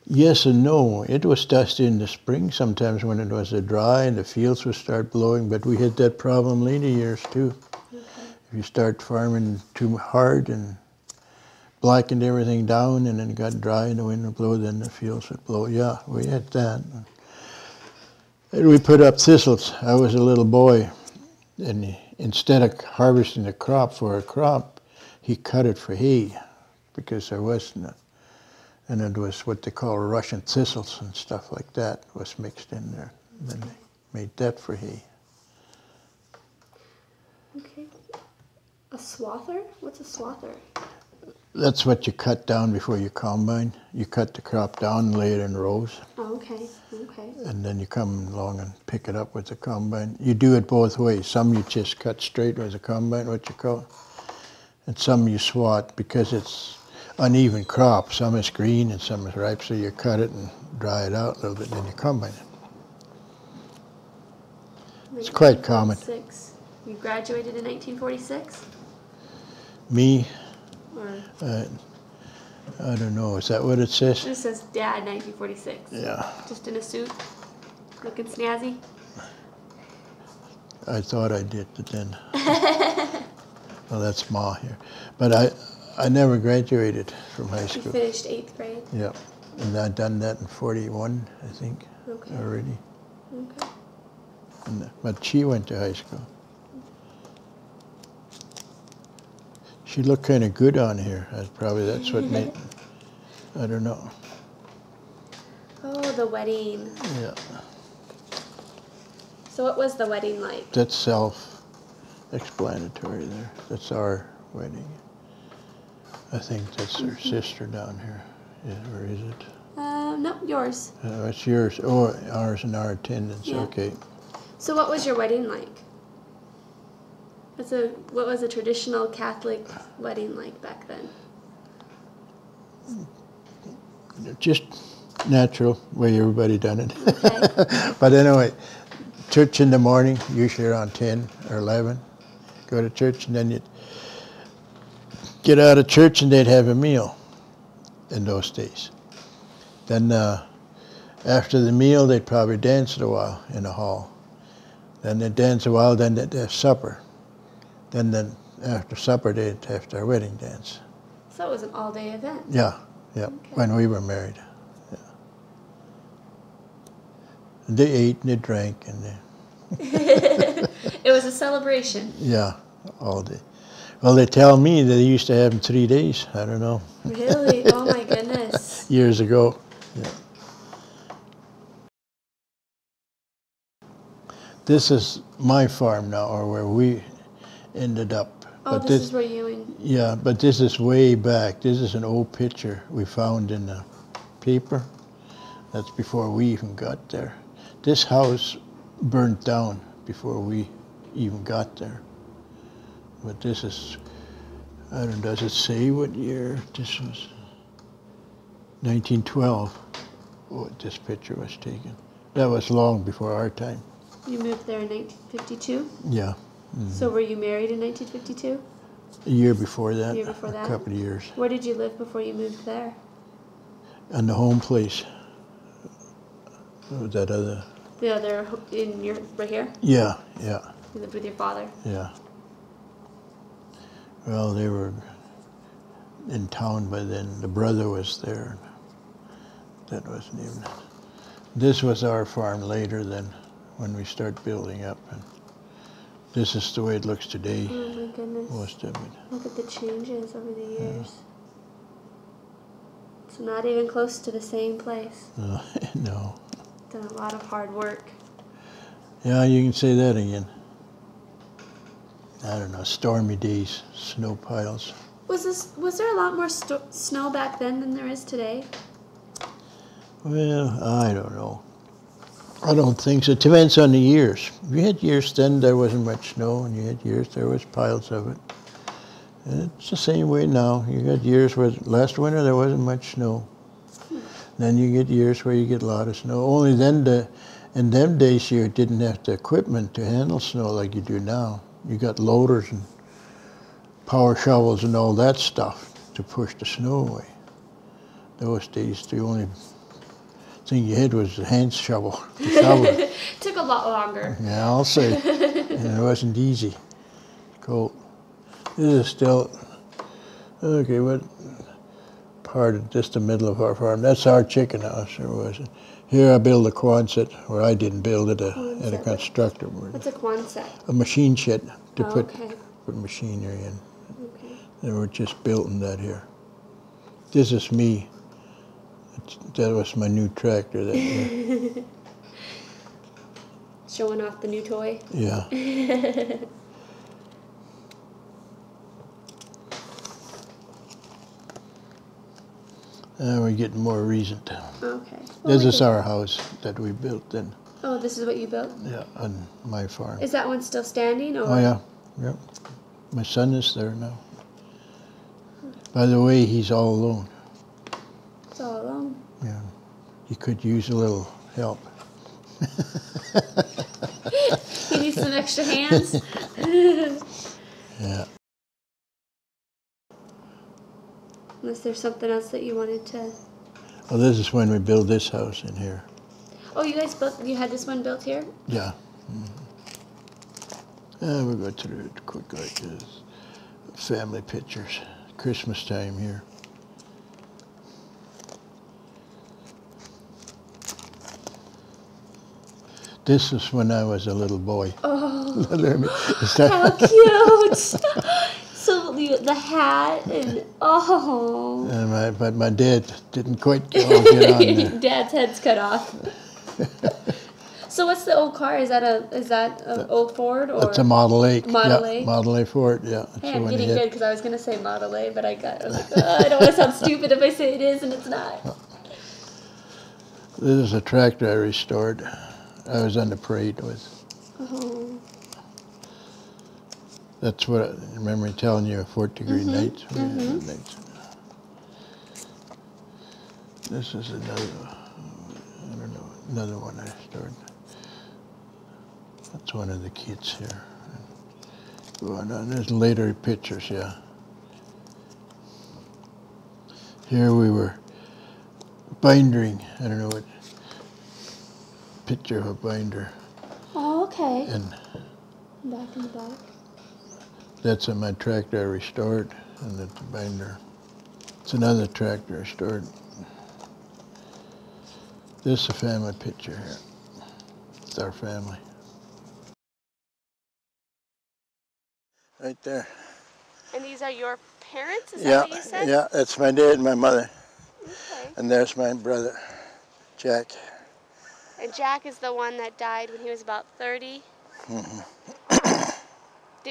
yes and no. It was dusty in the spring sometimes when it was dry and the fields would start blowing. But we had that problem later years too. Okay. If you start farming too hard and blackened everything down and then it got dry and the wind would blow, then the fields would blow. Yeah, we had that. And we put up thistles. I was a little boy, and instead of harvesting the crop for a crop, he cut it for hay because there wasn't. And it was what they call Russian thistles and stuff like that was mixed in there. And then they made that for hay. Okay. A swather? What's a swather? That's what you cut down before you combine. You cut the crop down and lay it in rows. Oh, okay, okay. And then you come along and pick it up with the combine. You do it both ways. Some you just cut straight with the combine, what you call it. And some you swat because it's uneven crop. Some is green and some is ripe, so you cut it and dry it out a little bit, and then you combine it. It's quite common. You graduated in 1946? Me? I don't know. Is that what it says? This says Dad, 1946. Yeah. Just in a suit, looking snazzy. I thought I did, but then. Well, that's Ma here. But I never graduated from high You school. finished 8th grade. Yeah. And I'd done that in 41, I think, already. Okay. But she went to high school. She looked kind of good on here. That's what made, I don't know. Oh, the wedding. Yeah. So what was the wedding like? That's self-explanatory there. That's our wedding. I think that's her sister down here. Yeah, or is it? No, yours. It's yours. Oh, ours and our attendance. Yeah. Okay. So what was your wedding like? What was a traditional Catholic wedding like back then? Just natural way everybody done it. Okay. But anyway, church in the morning, usually around 10 or 11. Go to church, and then you'd get out of church and they'd have a meal in those days. Then after the meal, they'd probably dance a while in the hall. Then they'd dance a while, then they'd have supper. Then after supper, they'd have their wedding dance. So it was an all-day event. Yeah, yeah, Okay. when we were married. Yeah. And they ate and they drank and they, It was a celebration. yeah, all day. Well, they tell me that they used to have them 3 days. I don't know. Really? Oh my goodness. Years ago. Yeah. This is my farm now, or where we ended up. Oh, But this is where you and... Yeah, but this is way back. This is an old picture we found in the paper. That's before we even got there. This house burnt down before we even got there. But this is, I don't know, does it say what year this was? 1912, this picture was taken. That was long before our time. You moved there in 1952? Yeah. So were you married in 1952? A year before that. A year before that? A couple of years. Where did you live before you moved there? And the home place. That other. The other, right here? Yeah, yeah, You lived with your father? yeah. Well, they were in town by then. The brother was there. That wasn't even. This was our farm later than when we start building up. And this is the way it looks today. Oh my goodness. Most of it. Look at the changes over the years. It's not even close to the same place. No. Done a lot of hard work. Yeah, you can say that again. I don't know, stormy days, snow piles. Was there a lot more snow back then than there is today? Well, I don't know. I don't think so. It depends on the years. You had years then there wasn't much snow, and you had years there was piles of it. And it's the same way now. You got years where last winter there wasn't much snow. Then you get years where you get a lot of snow. Only then, in them days, you didn't have the equipment to handle snow like you do now. You got loaders and power shovels and all that stuff to push the snow away. Those days, the only thing you had was the hand shovel to shovel it. Took a lot longer. Yeah, I'll say. And it wasn't easy. Cool. This is still, okay, what part of just the middle of our farm? That's our chicken house, or was it? Here I built a Quonset, or I didn't build it, at a constructor. What's a Quonset? A machine shed to put Okay. machinery in. Okay. They were just building that here. This is me. That was my new tractor that year. Showing off the new toy. Yeah. We're getting more recent. Okay. This is our house that we built then. Oh, this is what you built? Yeah, on my farm. Is that one still standing? Or? Oh yeah, yeah. My son is there now. By the way, he's all alone. It's all alone. Yeah, he could use a little help. He needs some extra hands. Yeah. was there something else that you wanted to? Well, this is when we built this house in here. Oh, you had this one built here? Yeah. We'll go through it quick like this. Family pictures. Christmas time here. This is when I was a little boy. Oh, That, how cute! So the hat and oh. but my dad didn't quite get on there. Dad's head's cut off. So what's the old car? Is that an old Ford or? It's a Model A. Model yeah, A? Model A Ford, yeah. Hey, I'm getting good because I was going to say Model A, but I was like, I don't want to sound stupid if I say it is and it's not. This is a tractor I restored. I was on the parade with. Oh. That's what I remember telling you, 4th-degree nights. Nights. This is another one I restored. That's one of the kids here. Going on, there's later pictures, yeah. Here we were bindering, I don't know what, picture of a binder. Oh, okay. And back in the back. That's my tractor I restored, and that's a binder. It's another tractor I restored. This is a family picture here. It's our family. Right there. And these are your parents? Is that what you said? Yeah, that's my dad and my mother. Okay. And there's my brother, Jack. And Jack is the one that died when he was about 30?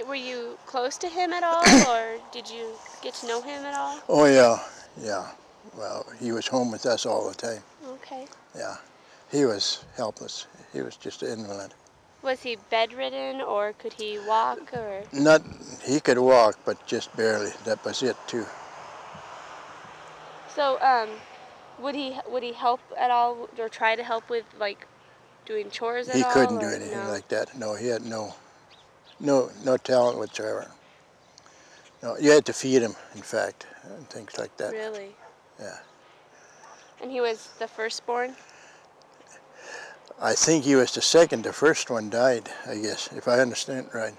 Were you close to him at all, or did you get to know him at all? Oh, yeah. Well, he was home with us all the time. Okay. Yeah. He was helpless. He was just an invalid. Was he bedridden, or could he walk, or? He could walk, but just barely. That was it, too. So, would he help at all, or try to help with, like, doing chores at all? He couldn't do anything like that. No, he had no talent whatsoever. No, you had to feed him, in fact, and things like that. Really? Yeah. And he was the firstborn? I think he was the second. The first one died, I guess, if I understand it right.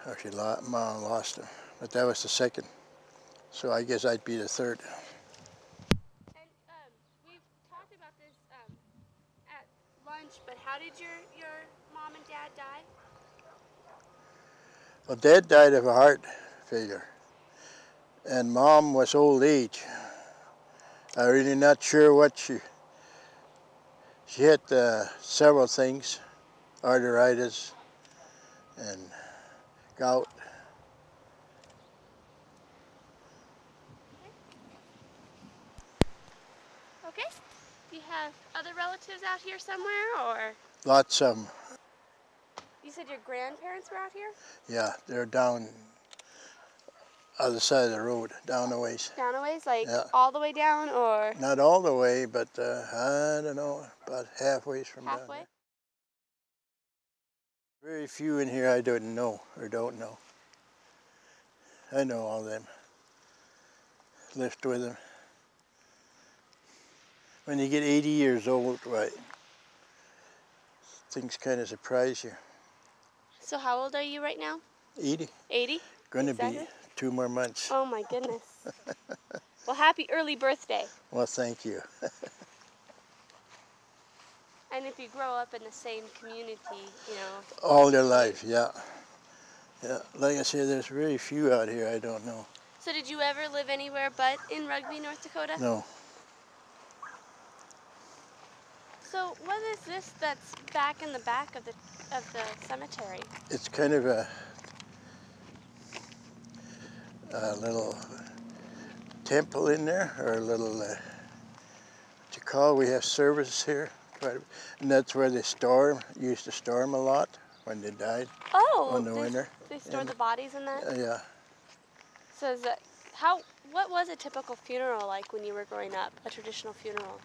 Actually, Mom lost him, but that was the second. So I guess I'd be the third. And we've talked about this at lunch, but how did your mom and dad die? Well, Dad died of a heart failure, and Mom was old age. I'm really not sure what she had several things, arthritis and gout. Okay. Do you have other relatives out here somewhere, or? Lots of them. You said your grandparents were out here? Yeah, they're down other side of the road, down a ways. Down a ways, like Yeah. all the way down, or? Not all the way, but I don't know, about halfway from down Halfway? there. Very few in here I don't know. I know all them. Lived with them. When you get 80 years old, right, things kind of surprise you. So how old are you right now? 80. 80? Going to Exactly. be 2 more months. Oh my goodness. Well, happy early birthday. Well, thank you. And if you grow up in the same community, you know. All your life, yeah. Yeah, like I said, there's very few out here I don't know. So did you ever live anywhere but in Rugby, North Dakota? No. So what is this that's back in the back of the cemetery? It's kind of a little temple in there, or a little, what you call, we have service here. And that's where they used to store them a lot when they died. Oh, in the winter. They stored the bodies in that? Yeah. So what was a typical funeral like when you were growing up, a traditional funeral?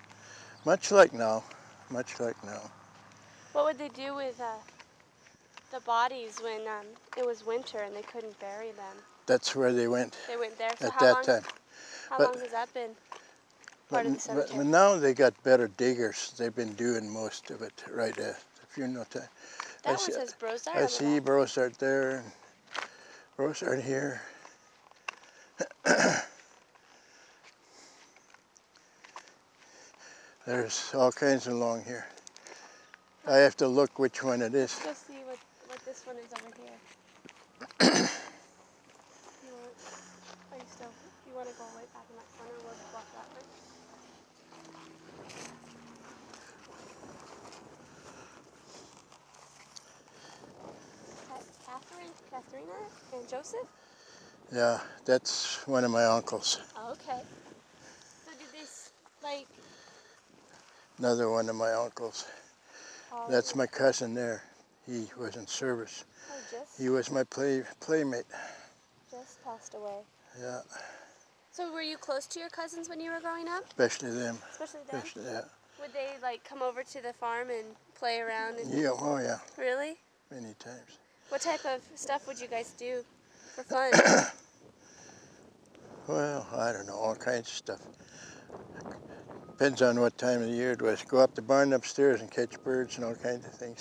Much like now. What would they do with the bodies when it was winter and they couldn't bury them? That's where they went. They went there. So At how that long? time. How long has that been part of the cemetery? But now they got better diggers. They've been doing most of it right at the funeral time. That one says Brossart. I see Brossart there, and Brossart here. There's all kinds along here. I have to look which one it is. Just see what this one is over here. You want to go right back in that corner? We'll just walk that way. Katharina and Joseph? Yeah, that's one of my uncles. Oh, okay. So did this, like... Another one of my uncles. Oh, That's my cousin there. He was in service. Oh, just? He was my playmate. Just passed away. Yeah. So were you close to your cousins when you were growing up? Especially them. Especially them? Yeah. Would they, like, come over to the farm and play around? And... Yeah, oh yeah. Really? Many times. What type of stuff would you guys do for fun? Well, I don't know, all kinds of stuff. Depends on what time of the year it was. Go up the barn upstairs and catch birds and all kinds of things.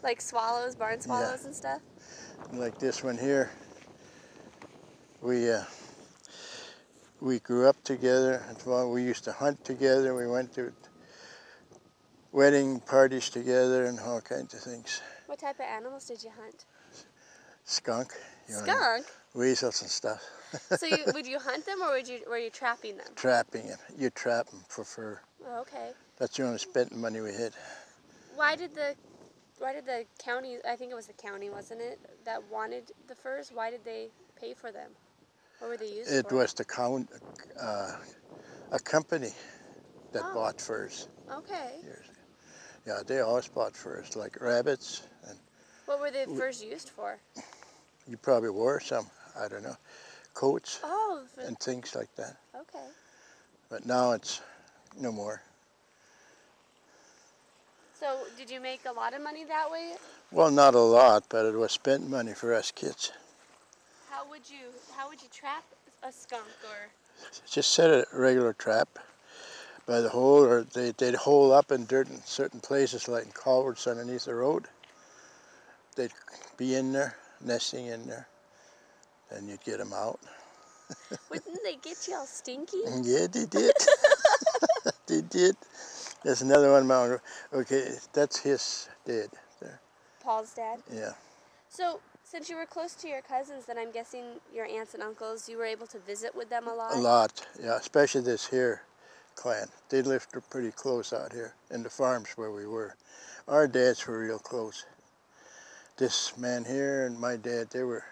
Like swallows, barn swallows and stuff? Like this one here. We grew up together. We used to hunt together. We went to wedding parties together and all kinds of things. What type of animals did you hunt? Skunk. Skunk? Weasels and stuff. So would you hunt them or were you trapping them? Trapping them. You trap them for fur. Oh, okay. That's the only spending money we had. Why did the county, I think it was the county, wasn't it, that wanted the furs? Why did they pay for them? What were they used for? It was the a company that bought furs. Okay. Years ago. Yeah, they always bought furs, like rabbits. And what were the furs used for? You probably wore some, I don't know, coats and things like that. Okay. But now it's no more. So did you make a lot of money that way? Well, not a lot, but it was spent money for us kids. How would you trap a skunk or? Just set a regular trap by the hole, or they'd hole up in dirt in certain places, like in culverts underneath the road. They'd be in there, nesting in there, and you'd get them out. Wouldn't they get you all stinky? Yeah, they did. They did. There's another one, my uncle. Okay, that's his dad there. Paul's dad? Yeah. So, since you were close to your cousins, then I'm guessing your aunts and uncles, you were able to visit with them a lot? A lot, yeah, especially this here clan. They lived pretty close out here in the farms where we were. Our dads were real close. This man here and my dad, they were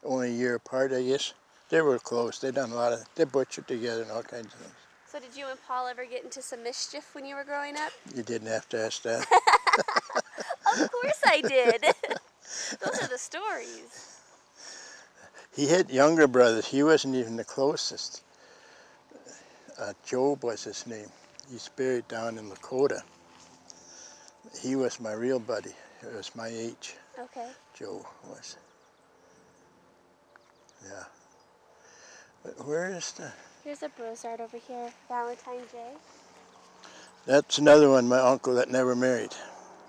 only a year apart, I guess. They were close. They butchered together and all kinds of things. So did you and Paul ever get into some mischief when you were growing up? You didn't have to ask that. Of course I did. Those are the stories. He had younger brothers. He wasn't even the closest. Job was his name. He's buried down in Lakota. He was my real buddy. He was my age. Okay. Joe was. Yeah. But where is the... Here's a Brossart over here, Valentine J. That's another one, my uncle that never married.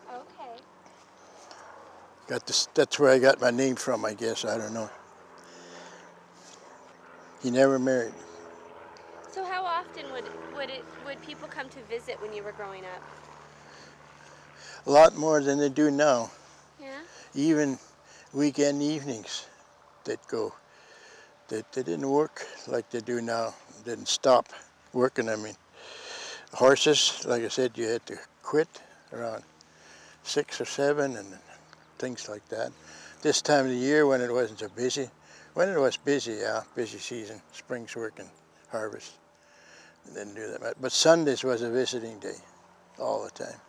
Okay. That's where I got my name from, I guess. I don't know. He never married. So how often would people come to visit when you were growing up? A lot more than they do now. Yeah? Even weekend evenings, they'd go. They didn't work like they do now. They didn't stop working. I mean, horses, like I said, you had to quit around 6 or 7 and things like that. This time of the year when it wasn't so busy, when it was busy, yeah, busy season, spring's work and harvest. They didn't do that much. But Sundays was a visiting day all the time.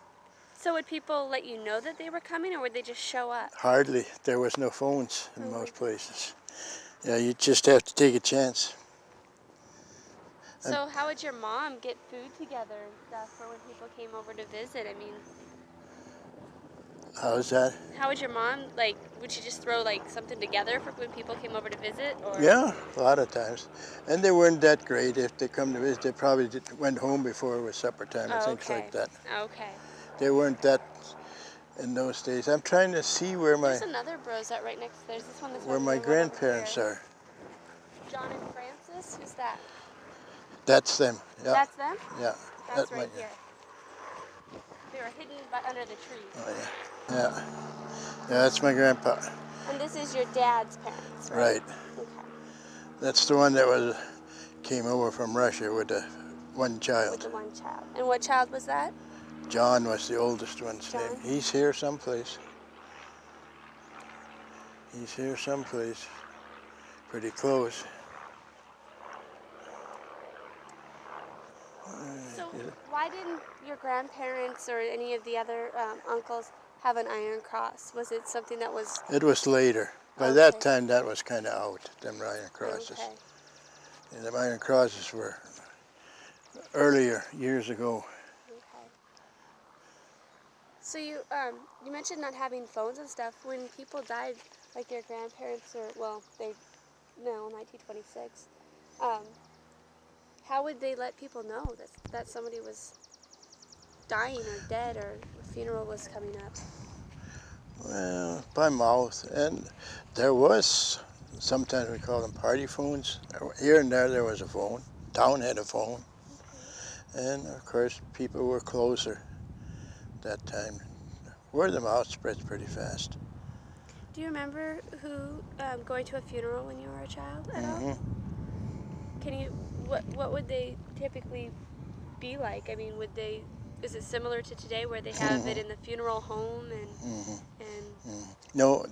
So would people let you know that they were coming, or would they just show up? Hardly. There was no phones in most places. Yeah, you just have to take a chance. So how would your mom get food together and stuff for when people came over to visit? I mean... How's that? How would your mom, like, would she just throw, like, something together for when people came over to visit? Or? Yeah, a lot of times. And they weren't that great. If they come to visit, they probably went home before it was supper time and Oh, things okay. like that. Okay. They weren't that in those days. I'm trying to see where There's another Brossart right next. There's this one that's where over my there, one over grandparents here. are. John and Francis? Who's that? That's them. Yeah. That's them? Yeah. That's right here. They were hidden under the trees. Oh yeah. Yeah. Yeah, that's my grandpa. And this is your dad's parents, right? Right. Okay. That's the one that came over from Russia with the one child. With the one child. And what child was that? John was the oldest one's John? name. He's here someplace. He's here someplace. Pretty close. So why didn't your grandparents or any of the other uncles have an iron cross? Was it something that was... It was later. By that time, that was kind of out, them iron crosses. Okay. And the iron crosses were earlier, years ago. Okay. So you mentioned not having phones and stuff. When people died, like your grandparents, or, well, 1926, how would they let people know that somebody was dying or dead or a funeral was coming up? Well, by mouth. And there was, sometimes we call them party phones. Here and there was a phone. Town had a phone. Okay. And of course, people were closer that time. Word of mouth spreads pretty fast. Do you remember going to a funeral when you were a child at all? Can you, what would they typically be like? I mean, is it similar to today where they have it in the funeral home No,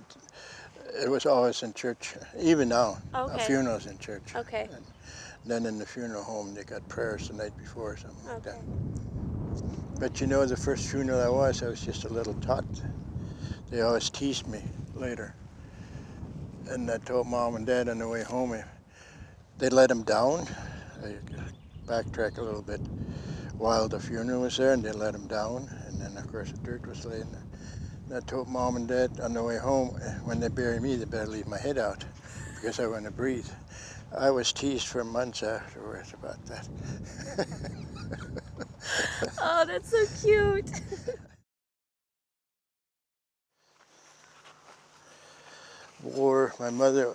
it was always in church. Even now, Okay. a funeral's in church. Okay. And then in the funeral home, they got prayers the night before or something like that. But you know, the first funeral I was just a little tot. They always teased me later. And I told Mom and Dad on the way home, they let him down. They backtrack a little bit while the funeral was there, and they let him down. And then, of course, the dirt was laying there. And I told Mom and Dad on the way home, when they bury me, they better leave my head out because I want to breathe. I was teased for months afterwards about that. Oh, that's so cute. War, my mother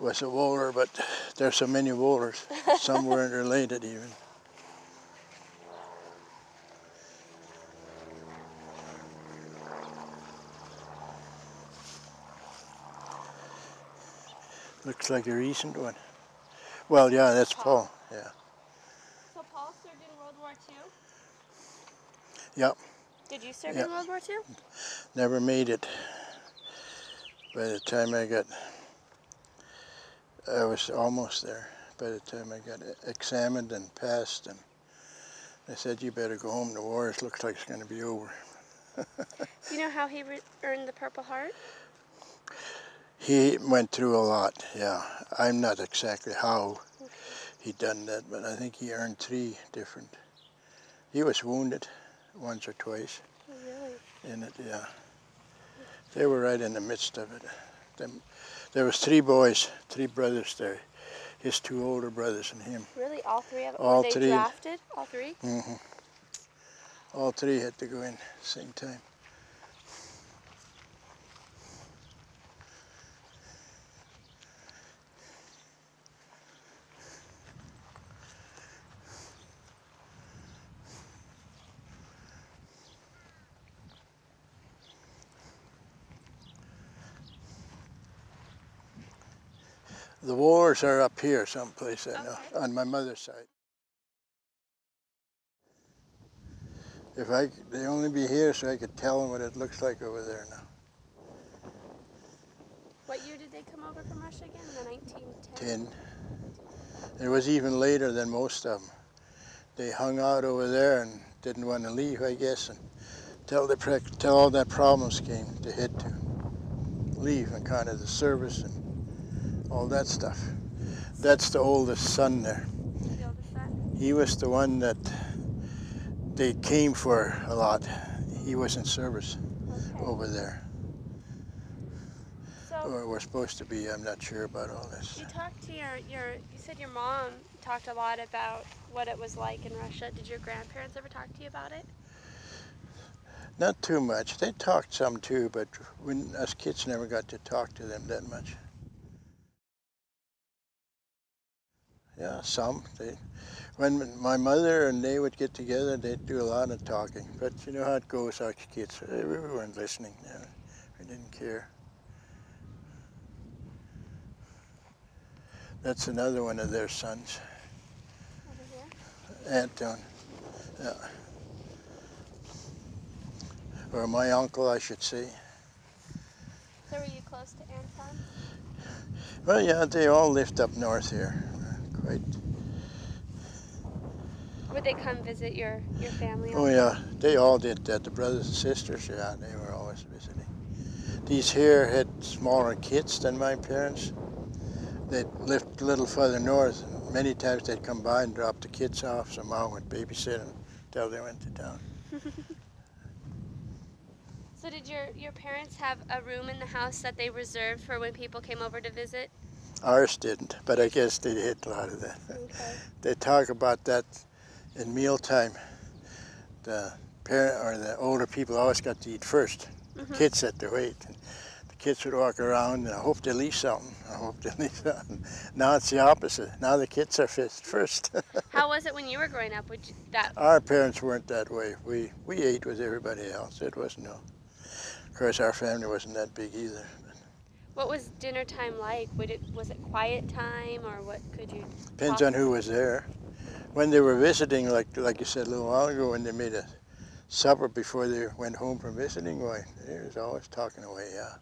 was a Woler, but there's so many Wolers. Some weren't related even. Looks like a recent one. Well, yeah, that's Paul. Yeah. So Paul served in World War II? Yep. Did you serve in World War II? Never made it. By the time I was almost there. By the time I got examined and passed, and they said, you better go home, the war looks like it's going to be over. Do you know how he earned the Purple Heart? He went through a lot, yeah. I'm not exactly how he done that, but I think he earned 3 different. He was wounded once or twice. Oh, really? In it, yeah. They were right in the midst of it. There was 3 boys, 3 brothers there. His 2 older brothers and him. Really? All 3 of them? All Were they 3. drafted? All 3? Mm-hmm. All 3 had to go in at the same time. The wars are up here someplace, I know, on my mother's side. They only be here so I could tell them what it looks like over there now. What year did they come over from Russia again? In the 1910? 10. It was even later than most of them. They hung out over there and didn't want to leave, I guess, until all that problems came. They had to leave and kind of the service and all that stuff. That's the oldest son there. The oldest son? He was the one that they came for a lot. He was in service over there. So Or we're supposed to be. I'm not sure about all this. you talked to you said your mom talked a lot about what it was like in Russia. Did your grandparents ever talk to you about it? Not too much. They talked some too, but when us kids never got to talk to them that much. Yeah, some. When my mother and they would get together, they'd do a lot of talking. But you know how it goes, us kids. We weren't listening. You know, we didn't care. That's another one of their sons, Over here? Anton. Yeah. Or my uncle, I should say. So were you close to Anton? Well, yeah, they all lived up north here. Quite. Would they come visit your family Oh, often? yeah, they all did that. The brothers and sisters, yeah, they were always visiting. These here had smaller kids than my parents. They lived a little further north. Many times they'd come by and drop the kids off, so Mom would babysit them until they went to town. So did your parents have a room in the house that they reserved for when people came over to visit? Ours didn't, but I guess they did a lot of that. Okay. They talk about that in mealtime. The parent or the older people always got to eat first. The kids had to wait. The kids would walk around and I hope they leave something. I hope they leave something. Now it's the opposite. Now the kids are first. How was it when you were growing up? Our parents weren't that way. We ate with everybody else. It wasn't no. Of course, our family wasn't that big either. What was dinner time like? Was it quiet time, or what could you? Depends on who was there. When they were visiting, like you said a little while ago, when they made a supper before they went home from visiting, why, they was always talking away, yeah.